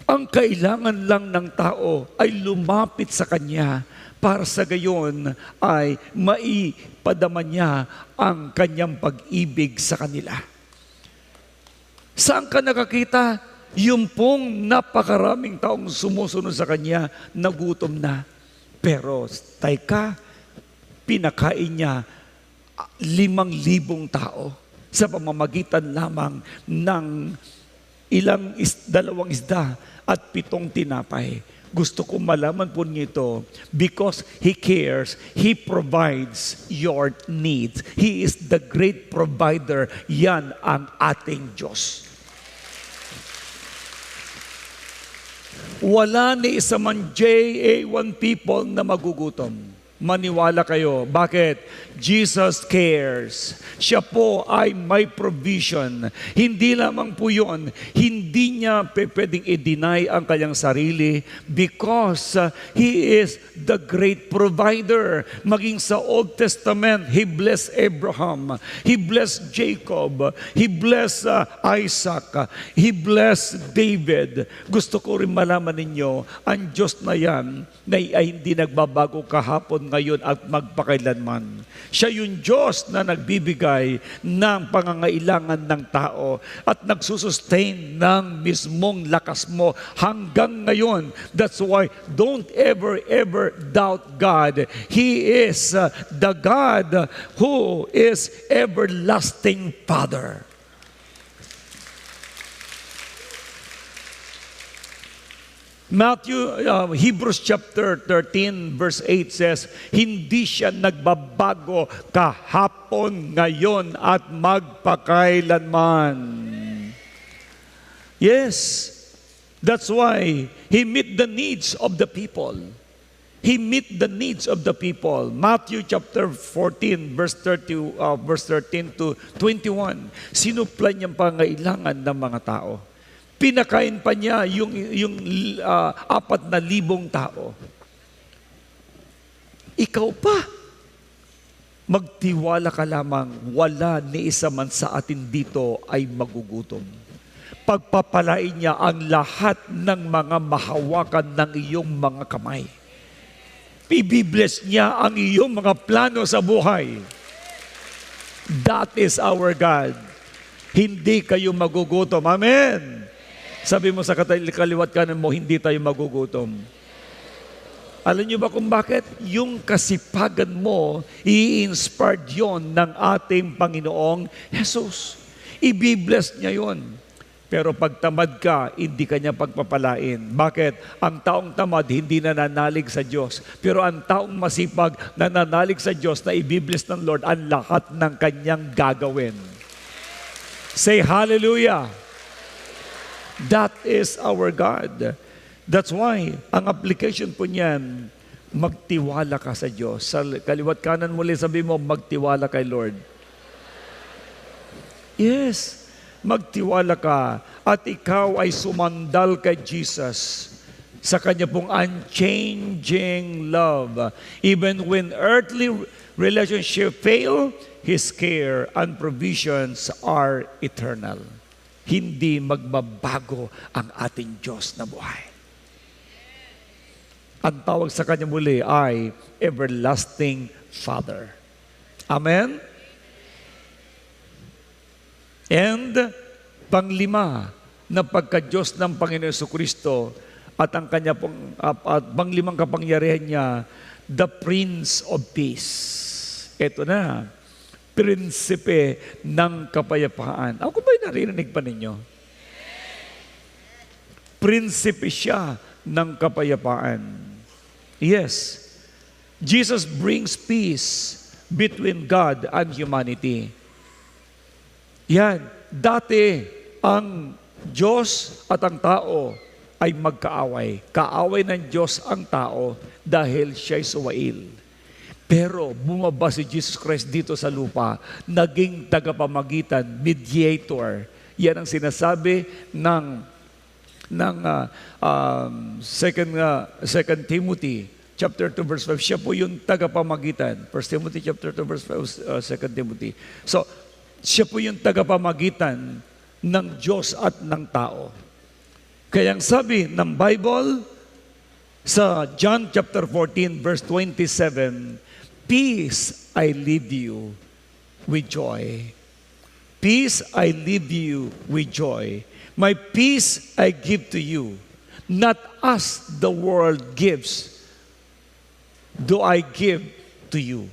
Ang kailangan lang ng tao ay lumapit sa Kanya para sa gayon ay maipadama niya ang Kanyang pag-ibig sa kanila. Saan ka nakakita? Yung pong napakaraming taong sumusunod sa Kanya, nagutom na. Pero, tayka, pinakain niya 5,000 tao sa pamamagitan lamang ng dalawang isda at 7 tinapay. Gusto ko malaman po nito because He cares, He provides your needs. He is the great provider. Yan ang ating Diyos. Wala ni isa man JA1 people na magugutom. Maniwala kayo. Bakit? Jesus cares. Siya po ay may provision. Hindi lamang po yun. Hindi niya pwedeng i-deny ang kanyang sarili because He is the great provider. Maging sa Old Testament, He blessed Abraham. He blessed Jacob. He blessed Isaac. He blessed David. Gusto ko rin malaman ninyo, ang Diyos na yan ay hindi nagbabago kahapon, ngayon at magpakailanman. Siya yung Diyos na nagbibigay ng pangangailangan ng tao at nagsusustain ng mismong lakas mo hanggang ngayon. That's why don't ever doubt God. He is the God who is everlasting Father. Hebrews chapter 13 verse 8 says, hindi siya nagbabago kahapon, ngayon at magpakailanman. Yes, that's why He meet the needs of the people. He meet the needs of the people. Matthew chapter 14, verse 13 to 21. Sinuplan niyang pangailangan ng mga tao. Pinakain pa niya yung 4,000 tao. Ikaw pa, magtiwala ka lamang, wala ni isa man sa atin dito ay magugutom. Pagpapalain niya ang lahat ng mga mahawakan ng iyong mga kamay. Ibibless niya ang iyong mga plano sa buhay. That is our God. Hindi kayo magugutom. Amen. Sabi mo sa kaliwat kanan mo, hindi tayo magugutom. Alam niyo ba kung bakit? Yung kasipagan mo, i-inspired yon ng ating Panginoong Jesus. Ibibless niya yon. Pero pag tamad ka, hindi ka niya pagpapalain. Bakit? Ang taong tamad, hindi nananalig sa Diyos. Pero ang taong masipag, nananalig sa Diyos na ibibless ng Lord ang lahat ng kanyang gagawin. Say hallelujah! That is our God. That's why, ang application po niyan, magtiwala ka sa Diyos. Sa kaliwat kanan muli, sabi mo, magtiwala kay Lord. Yes, magtiwala ka at ikaw ay sumandal kay Jesus sa kanya pong unchanging love. Even when earthly relationship fail, His care and provisions are eternal. Hindi magbabago ang ating Diyos na buhay. Ang tawag sa kanya muli ay Everlasting Father. Amen? And panglima na pagka-Diyos ng Panginoon Jesucristo at ang kanya pong at panglimang kapangyarihan niya, the Prince of Peace. Ito na, prinsipe ng kapayapaan. Ako ba'y narinig pa ninyo? Prinsipe siya ng kapayapaan. Yes, Jesus brings peace between God and humanity. Yan, dati ang Diyos at ang tao ay magkaaway. Kaaway ng Diyos ang tao dahil siya'y suwail. Pero bumaba si Jesus Christ dito sa lupa, naging tagapamagitan, mediator. Yan ang sinasabi ng 2 Timothy chapter 2 verse 5. Siya po yung tagapamagitan. 1 Timothy chapter 2 verse 5, 2 Timothy. So, siya po yung tagapamagitan ng Diyos at ng tao. Kaya ang sabi ng Bible sa John chapter 14 verse 27, peace I leave you with joy. Peace I leave you with joy. My peace I give to you. Not as the world gives, do I give to you.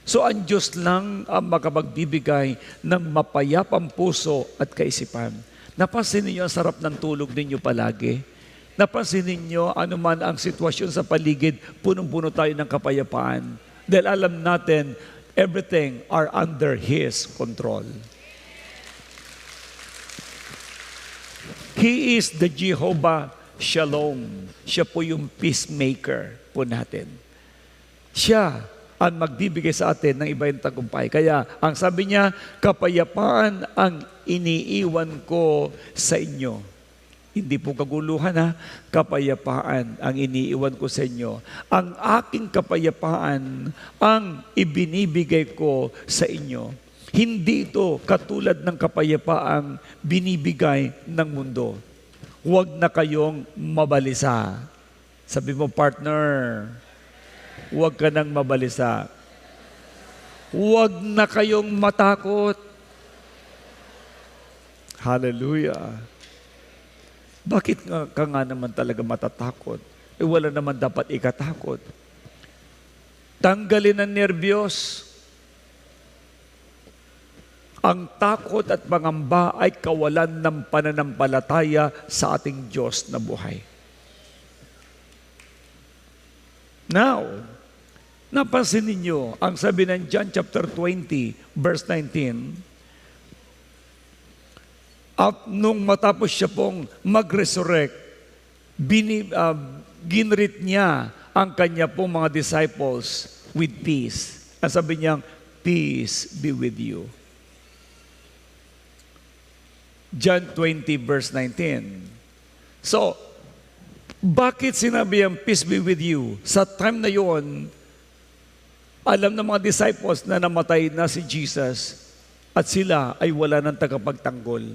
So ang Diyos lang ang makapagbibigay ng mapayapang puso at kaisipan. Napansin ninyo ang sarap ng tulog ninyo palagi? Napansin ninyo anuman ang sitwasyon sa paligid, punong-puno tayo ng kapayapaan. Dahil alam natin, everything are under His control. He is the Jehovah Shalom. Siya po yung peacemaker po natin. Siya ang magbibigay sa atin ng iba yung tagumpay. Kaya, ang sabi niya, kapayapaan ang iniiwan ko sa inyo. Hindi po kaguluhan ha, kapayapaan ang iniiwan ko sa inyo. Ang aking kapayapaan ang ibinibigay ko sa inyo. Hindi ito katulad ng kapayapaang binibigay ng mundo. Huwag na kayong mabalisa. Sabi mo, partner, huwag ka nang mabalisa. Huwag na kayong matakot. Hallelujah. Bakit ka nga naman talaga matatakot? Wala naman dapat ikatakot. Tanggalin ang nerbiyos. Ang takot at pangamba ay kawalan ng pananampalataya sa ating Diyos na buhay. Now, napansin ninyo, ang sabi ng John chapter 20, verse 19, at nung matapos siya pong mag-resurrect, ginrit niya ang kanya pong mga disciples with peace. Ang sabi niyang, peace be with you. John 20 verse 19. So, bakit sinabi ang peace be with you? Sa time na yon, alam ng mga disciples na namatay na si Jesus at sila ay wala ng tagapagtanggol.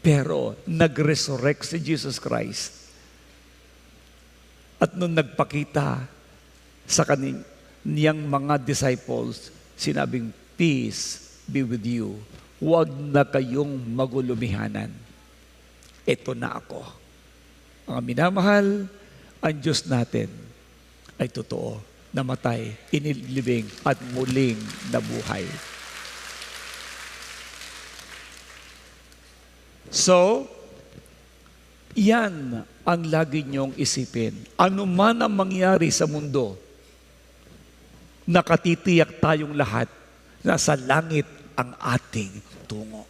Pero nag-resurrect si Jesus Christ. At nung nagpakita sa kaniyang mga disciples, sinabing, peace be with you. Huwag na kayong magulumihanan. Ito na ako. Mga minamahal, ang Diyos natin ay totoo, namatay, inilibing at muling nabuhay. So, yan ang lagi niyong isipin. Ano man ang mangyari sa mundo, nakatitiyak tayong lahat na sa langit ang ating tungo.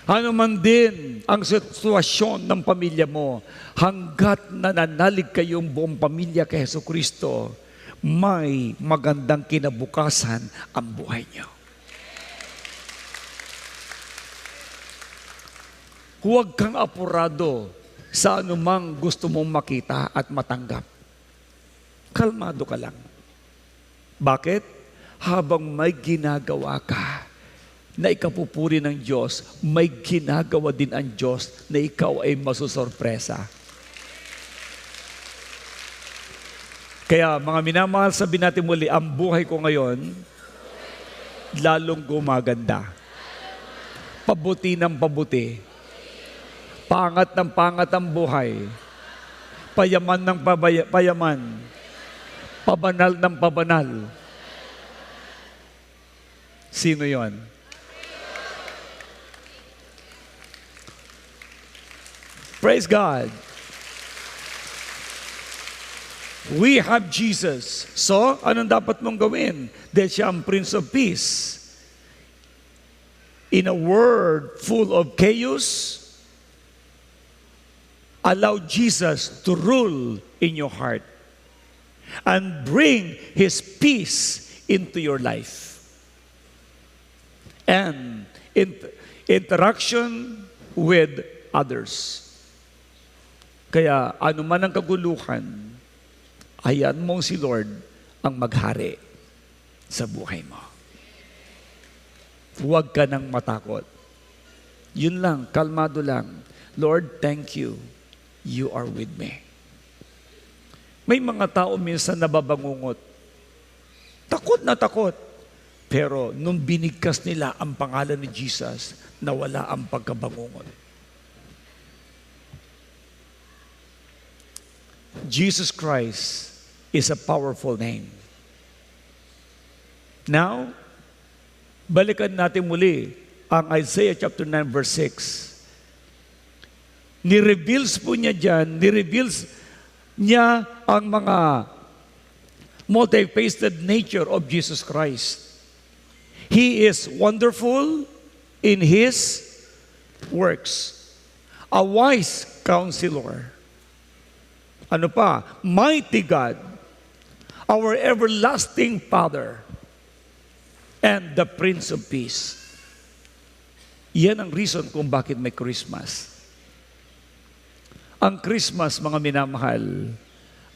Ano man din ang sitwasyon ng pamilya mo, hanggat nananalig kayong buong pamilya kay Jesucristo, may magandang kinabukasan ang buhay niyo. Huwag kang apurado sa anumang gusto mong makita at matanggap. Kalmado ka lang. Bakit? Habang may ginagawa ka na ikapupuri ng Diyos, may ginagawa din ang Diyos na ikaw ay masusorpresa. Kaya mga minamahal, sabihin natin muli, ang buhay ko ngayon, lalong gumaganda. Pabuti ng pabuti. Pangat ng pangat ang buhay. Payaman ng payaman. Pabanal ng pabanal. Sino yon? Praise God. We have Jesus. So, anong dapat mong gawin? Dahil siya ang Prince of Peace. In a world full of chaos, allow Jesus to rule in your heart and bring His peace into your life. And interaction with others. Kaya ano man ang kaguluhan, hayaan mo si Lord ang maghari sa buhay mo. Huwag ka nang matakot. Yun lang, kalmado lang. Lord, thank you. You are with me. May mga tao minsan nababangungot. Takot na takot. Pero nung binigkas nila ang pangalan ni Jesus, nawala ang pagkabangungot. Jesus Christ is a powerful name. Now, balikan natin muli ang Isaiah chapter 9 verse 6. Ni-reveals po niya dyan, ni-reveals niya ang mga multifaceted nature of Jesus Christ. He is wonderful in His works. A wise counselor. Ano pa? Mighty God. Our everlasting Father. And the Prince of Peace. Yan ang reason kung bakit may Christmas. Ang Christmas, mga minamahal,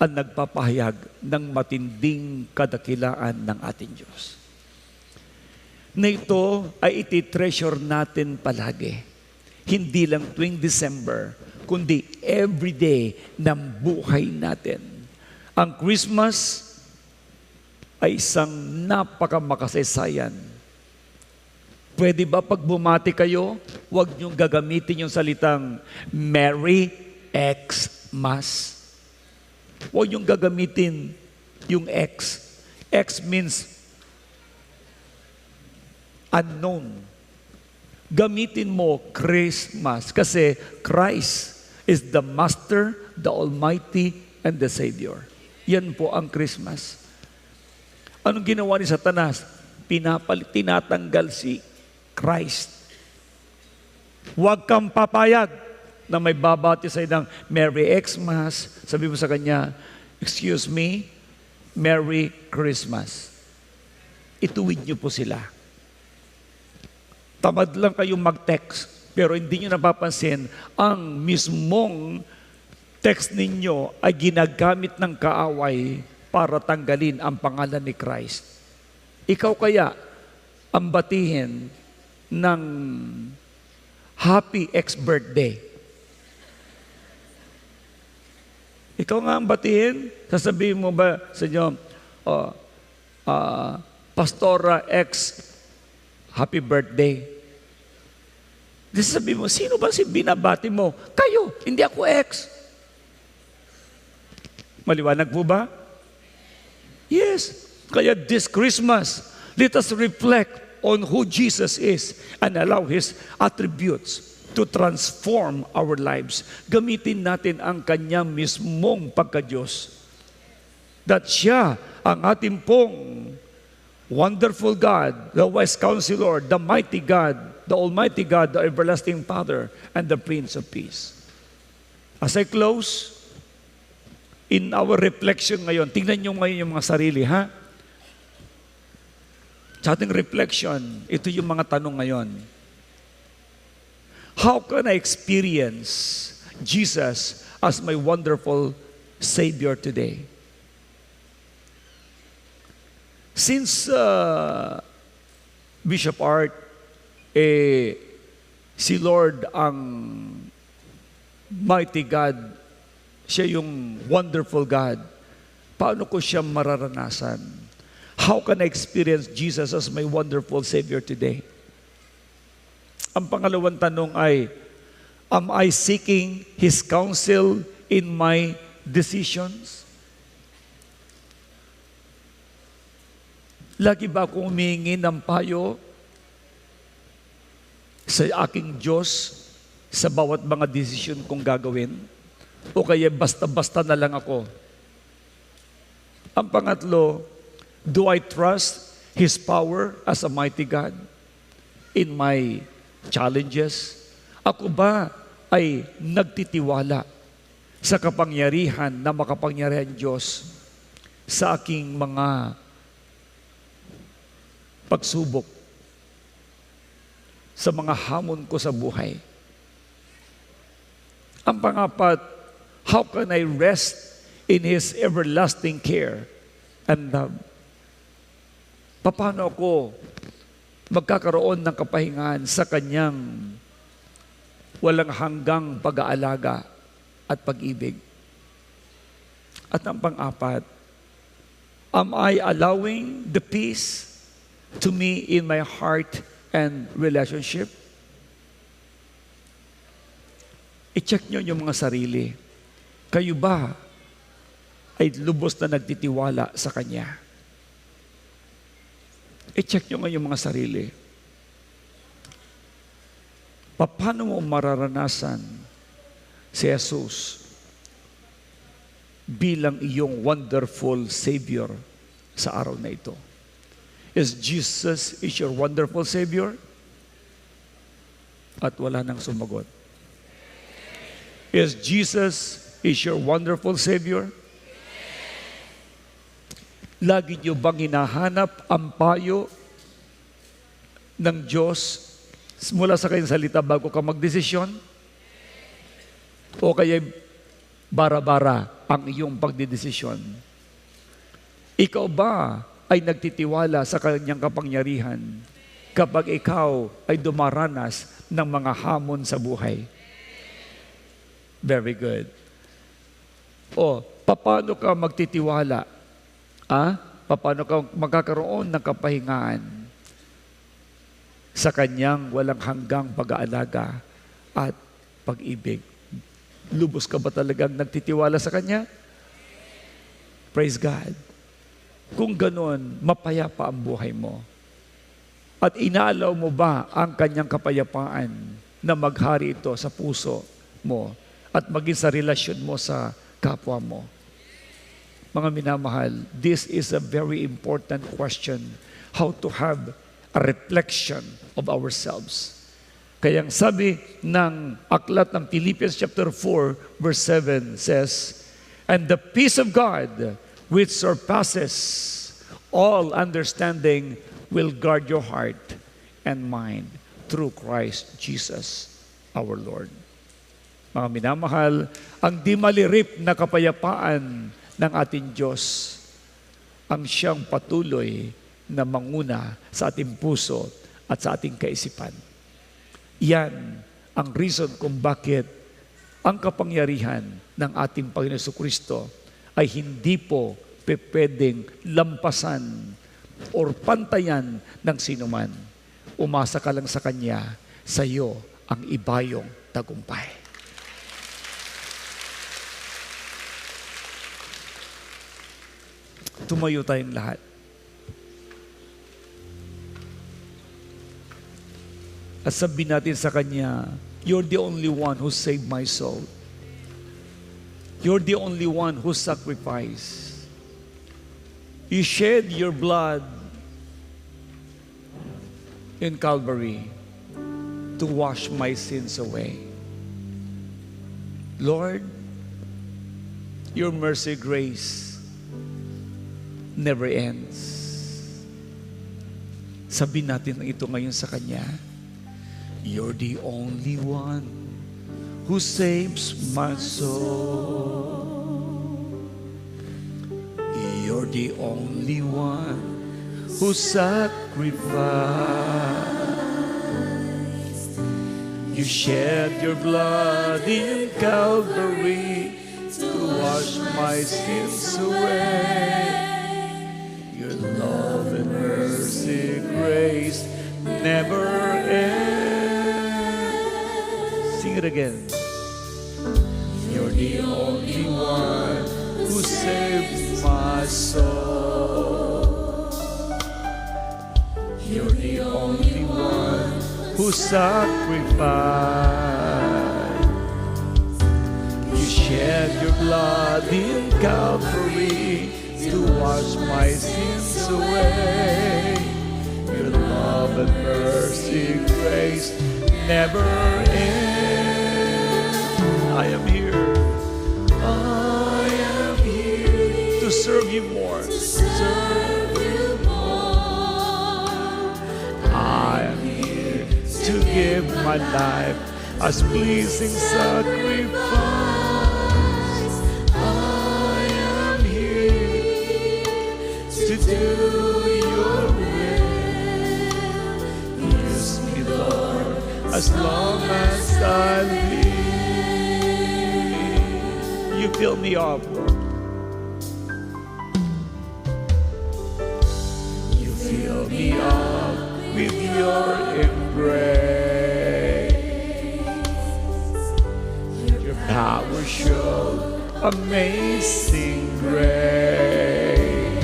ang nagpapahayag ng matinding kadakilaan ng ating Diyos. Na ito ay iti-treasure natin palagi. Hindi lang tuwing December, kundi every day ng buhay natin. Ang Christmas ay isang napakamakasaysayan. Pwede ba pag bumati kayo, huwag niyong gagamitin yung salitang Merry Xmas. Huwag niyong gagamitin yung X. X means unknown. Gamitin mo Christmas kasi Christ is the Master, the Almighty, and the Savior. Yan po ang Christmas. Anong ginawa ni Satanas? Tinatanggal si Christ. Huwag kang papayag na may babati sa'yo ng Merry Xmas, sabi mo sa kanya, excuse me, Merry Christmas. Ituwid niyo po sila. Tamad lang kayong mag-text, pero hindi niyo napapansin, ang mismong text ninyo ay ginagamit ng kaaway para tanggalin ang pangalan ni Christ. Ikaw kaya ang batihin ng Happy ex-birthday. Ikaw nga ang batiin, sasabihin mo ba sa inyo, Pastora X, happy birthday. Di sasabihin mo, sino ba si binabati mo? Kayo, hindi ako X. Maliwanag po ba? Yes. Kaya this Christmas, let us reflect on who Jesus is and allow His attributes to transform our lives. Gamitin natin ang Kanyang mismong pagka-Diyos. That siya ang ating pong wonderful God, the wise counselor, the mighty God, the almighty God, the everlasting Father, and the Prince of Peace. As I close, in our reflection ngayon, tingnan nyo ngayon yung mga sarili, ha? Sa ating reflection, ito yung mga tanong ngayon. How can I experience Jesus as my wonderful Savior today? Since Bishop Art, si Lord ang mighty God, siya yung wonderful God, paano ko siya mararanasan? How can I experience Jesus as my wonderful Savior today? Ang pangalawang tanong ay, am I seeking His counsel in my decisions? Lagi ba akong humihingi ng payo sa aking Diyos sa bawat mga desisyon kong gagawin? O kaya basta-basta na lang ako? Ang pangatlo, do I trust His power as a mighty God in my challenges? Ako ba ay nagtitiwala sa kapangyarihan na makapangyarihan Diyos sa aking mga pagsubok, sa mga hamon ko sa buhay? Ang pangapat, how can I rest in His everlasting care and love? Paano ako magkakaroon ng kapahingahan sa Kanyang walang hanggang pag-aalaga at pag-ibig? At ang pang-apat, am I allowing the peace to me in my heart and relationship? I-check nyo yung mga sarili. Kayo ba ay lubos na nagtitiwala sa Kanya? I-check nyo nga yung mga sarili. Paano mo mararanasan si Jesus bilang iyong wonderful Savior sa araw na ito? Is Jesus your wonderful Savior? At wala nang sumagot. Is Jesus your wonderful Savior? Lagi niyo bang hinahanap ang payo ng Diyos mula sa kanyang salita bago ka magdesisyon? O kaya bara-bara ang iyong pagdedesisyon? Ikaw ba ay nagtitiwala sa kanyang kapangyarihan kapag ikaw ay dumaranas ng mga hamon sa buhay? Very good. O, paano ka magtitiwala? Paano ka magkakaroon ng kapahingaan sa Kanyang walang hanggang pag-aalaga at pag-ibig? Lubos ka ba talagang nagtitiwala sa Kanya? Praise God. Kung ganon, mapayapa ang buhay mo. At inaalaw mo ba ang Kanyang kapayapaan na maghari ito sa puso mo at maging sa relasyon mo sa kapwa mo? Mga minamahal, this is a very important question. How to have a reflection of ourselves. Kaya ang sabi ng aklat ng Philippians chapter 4 verse 7 says, "And the peace of God which surpasses all understanding will guard your heart and mind through Christ Jesus our Lord." Mga minamahal, ang di malirip na kapayapaan ng ating Diyos ang siyang patuloy na manguna sa ating puso at sa ating kaisipan. Yan ang reason kung bakit ang kapangyarihan ng ating Panginoon Jesucristo ay hindi po pwedeng lampasan or pantayan ng sinuman. Umasa ka lang sa Kanya, sa iyo ang ibayong tagumpay. Tumayo tayong lahat. At sabihin natin sa Kanya, "You're the only one who saved my soul. You're the only one who sacrificed. You shed your blood in Calvary to wash my sins away. Lord, your mercy, grace never ends." Sabihin natin ito ngayon sa Kanya. "You're the only one who saves my soul. You're the only one who sacrificed. You shed your blood in Calvary to wash my sins away. Your love and mercy, grace never ends." Sing it again. "You're the only one who saves my soul. You're the only one who sacrificed. You shed your blood in Calvary to wash my sins away. Your love and mercy, grace never ends. I am here. I am here to serve you more. Serve you more. I am here to give my life as pleasing sacrifice. I am here to do your will. Use me, Lord, as long as I live. You fill me up, Lord. You fill me up with your embrace. Your power showed amazing grace.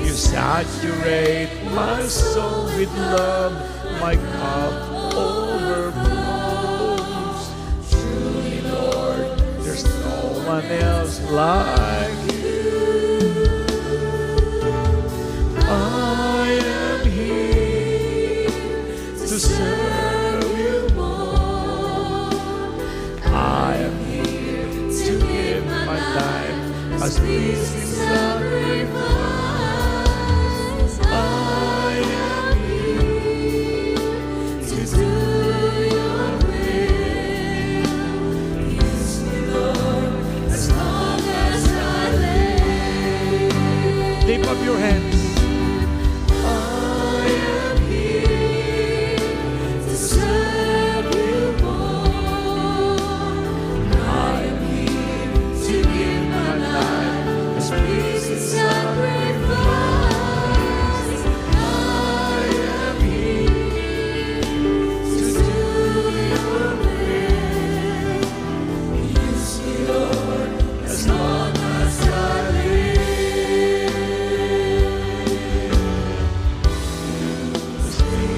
You saturate my soul with love. My cup overflows. Truly, Lord, there's no one else like you. I am here to serve you more. I am here to give my life as pleasing sacrifice. I am here to do your will. Use me, Lord, as long as I live. Lift up your hands. I am here to serve you more. I am here to give my life as pleasing sacrifice. I am here to do your will. Use me, Lord, as long as I live. Use me.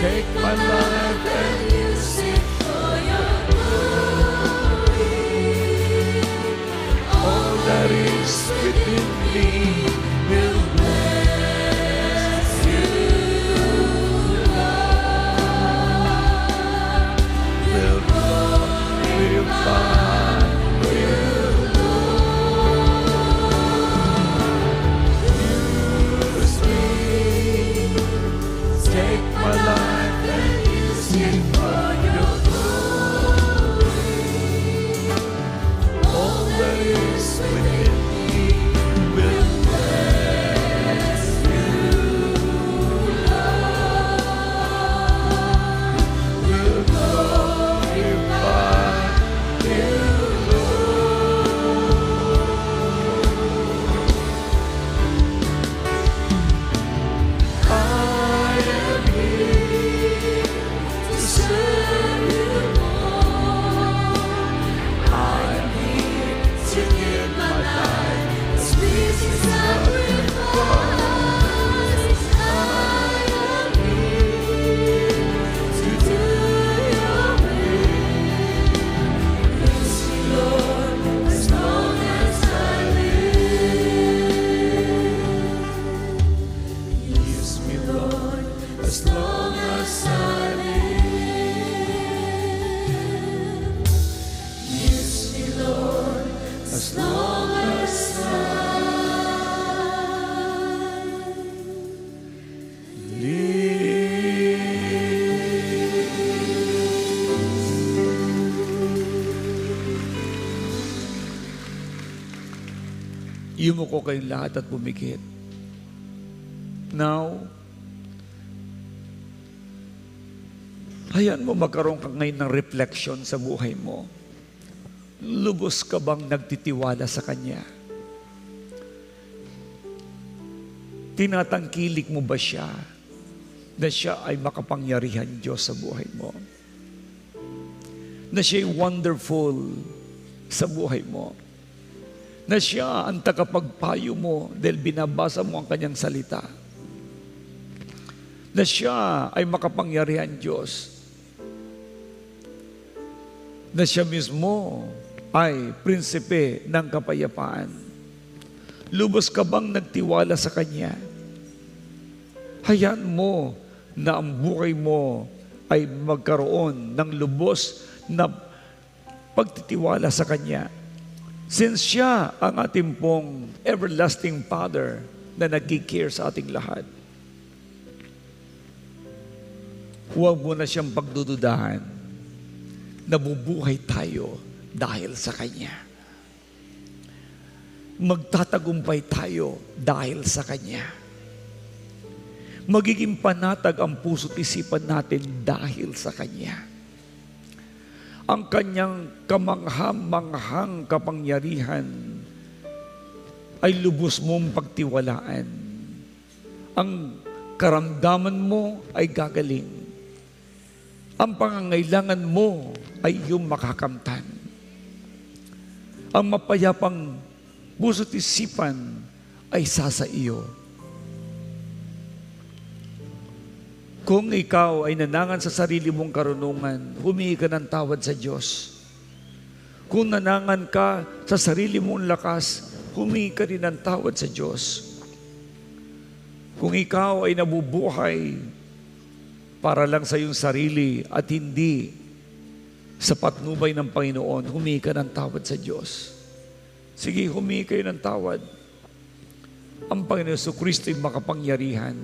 Take my life and use it for your glory. All that is within me will bless you, Lord. to serve you more. I am here to give my life as pleasing sacrifice. I am here to do your will. Use me, Lord, as long as I live. Use me, Lord, as long as I live. Use me, Lord, as long as Yumuko kayong lahat at pumikit. Now, hayaan mo magkaroon ka ngayon ng reflection sa buhay mo. Lubos ka bang nagtitiwala sa Kanya? Tinatangkilik mo ba siya na siya ay makapangyarihan Diyos sa buhay mo? Na siya ay wonderful sa buhay mo? Na siya ang tagapagpayo mo dahil binabasa mo ang Kanyang salita? Na siya ay makapangyarihan Diyos? Na siya mismo ay prinsipe ng kapayapaan? Lubos ka bang nagtiwala sa Kanya? Hayaan mo na ang buhay mo ay magkaroon ng lubos na pagtitiwala sa Kanya. Since siya ang ating pong everlasting Father na nag-care sa ating lahat, huwag mo na siyang pagdududahan. Nabubuhay tayo dahil sa Kanya. Magtatagumpay tayo dahil sa Kanya. Magiging panatag ang puso't isipan natin dahil sa Kanya. Ang Kanyang kamangha-manghang kapangyarihan ay lubos mong pagtiwalaan. Ang karamdaman mo ay gagaling. Ang pangangailangan mo ay iyong makakamtan. Ang mapayapang puso't isipan ay sasa iyo. Kung ikaw ay nanangan sa sarili mong karunungan, humingi ka ng tawad sa Diyos. Kung nanangan ka sa sarili mong lakas, humingi ka rin ng tawad sa Diyos. Kung ikaw ay nabubuhay para lang sa iyong sarili at hindi sa patnubay ng Panginoon, humingi ka ng tawad sa Diyos. Sige, humingi kayo ng tawad. Ang Panginoon Jesucristo ay makapangyarihan.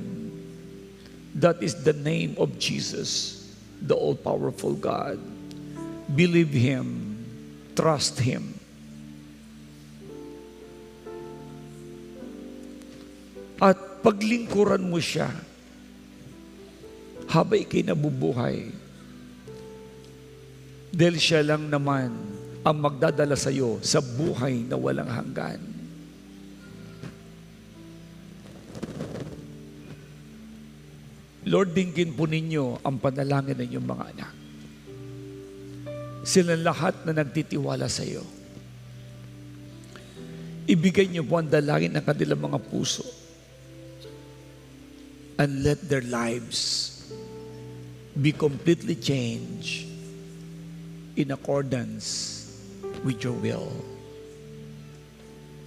That is the name of Jesus, the all-powerful God. Believe Him. Trust Him. At paglingkuran mo siya, habang ikay nabubuhay, dahil siya lang naman ang magdadala sa iyo sa buhay na walang hanggan. Lord, dinggin po ninyo ang panalangin ng inyong mga anak. Sila lahat na nagtitiwala sa iyo. Ibigay niyo po ang dalangin ng kanilang mga puso. And let their lives be completely changed in accordance with your will.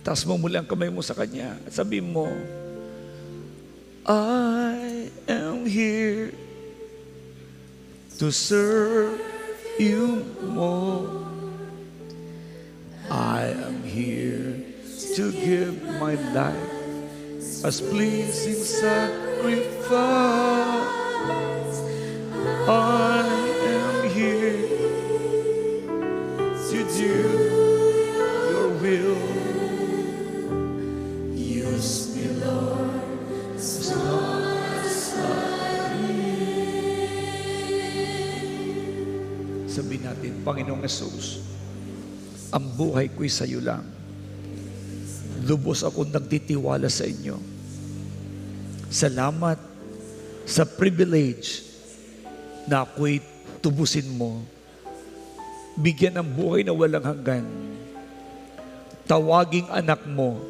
Taas mo muli ang kamay mo sa Kanya at sabihin mo, I am here to serve you more. I am here to give my life as pleasing sacrifice. I am here to do your will. Use me, Lord, as long as I live. Sabihin natin, Panginoong Hesus, ang buhay ko'y sa iyo lang. Lubos akong nagtitiwala sa inyo. Salamat sa privilege na ako'y tubusin mo. Bigyan ng buhay na walang hanggan. Tawaging anak mo.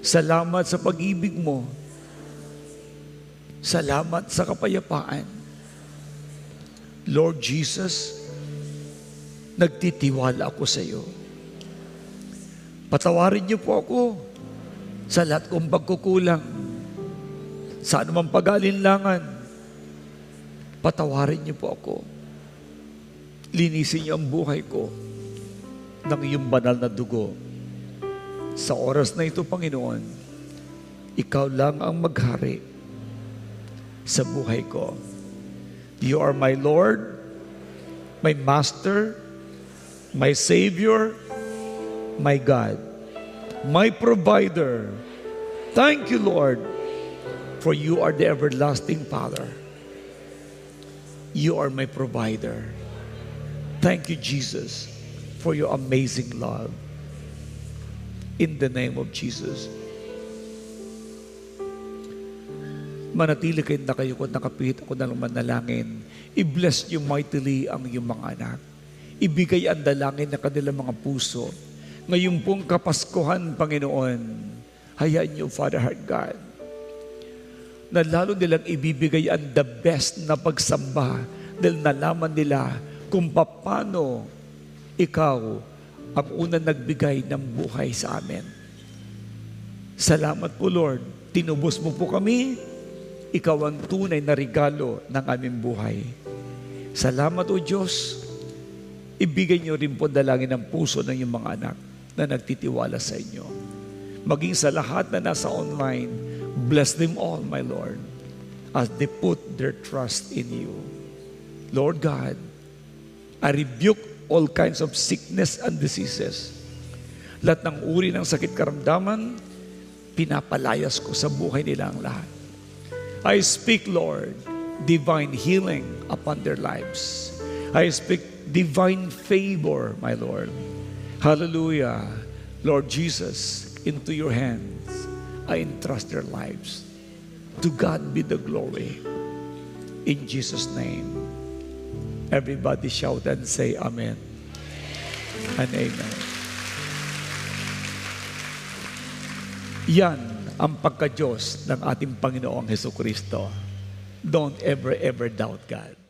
Salamat sa pag-ibig mo. Salamat sa kapayapaan. Lord Jesus, nagtitiwala ako sa iyo. Patawarin niyo po ako sa lahat kong pagkukulang, sa anumang pag-alinlangan. Patawarin niyo po ako. Linisin niyo ang buhay ko ng iyong banal na dugo. Sa oras na ito, Panginoon, ikaw lang ang maghari sa buhay ko. You are my Lord, my Master, my Savior, my God, my Provider. Thank you, Lord, for you are the everlasting Father. You are my Provider. Thank you, Jesus, for your amazing love. In the name of Jesus. Manatili kayo na kayo kung nakapihit ako ng manalangin. I-bless niyo mightily ang iyong mga anak. Ibigay ang dalangin na kanilang mga puso. Ngayon pong Kapaskuhan, Panginoon, hayaan niyo, Father Heart God, na lalo nilang ibibigay ang the best na pagsamba dahil nalaman nila kung paano ikaw ang unang nagbigay ng buhay sa amin. Salamat po, Lord. Tinubos mo po kami. Ikaw ang tunay na regalo ng aming buhay. Salamat, O Diyos. Ibigay niyo rin po dalangin ng puso ng iyong mga anak na nagtitiwala sa inyo. Maging sa lahat na nasa online, bless them all, my Lord, as they put their trust in you. Lord God, I rebuke all kinds of sickness and diseases. Lahat ng uri ng sakit karamdaman, pinapalayas ko sa buhay nila ang lahat. I speak, Lord, divine healing upon their lives. I speak divine favor, my Lord. Hallelujah. Lord Jesus, into your hands, I entrust their lives. To God be the glory. In Jesus' name. Everybody shout and say amen and amen. Yan ang pagka-Diyos ng ating Panginoong Hesukristo. Don't ever doubt God.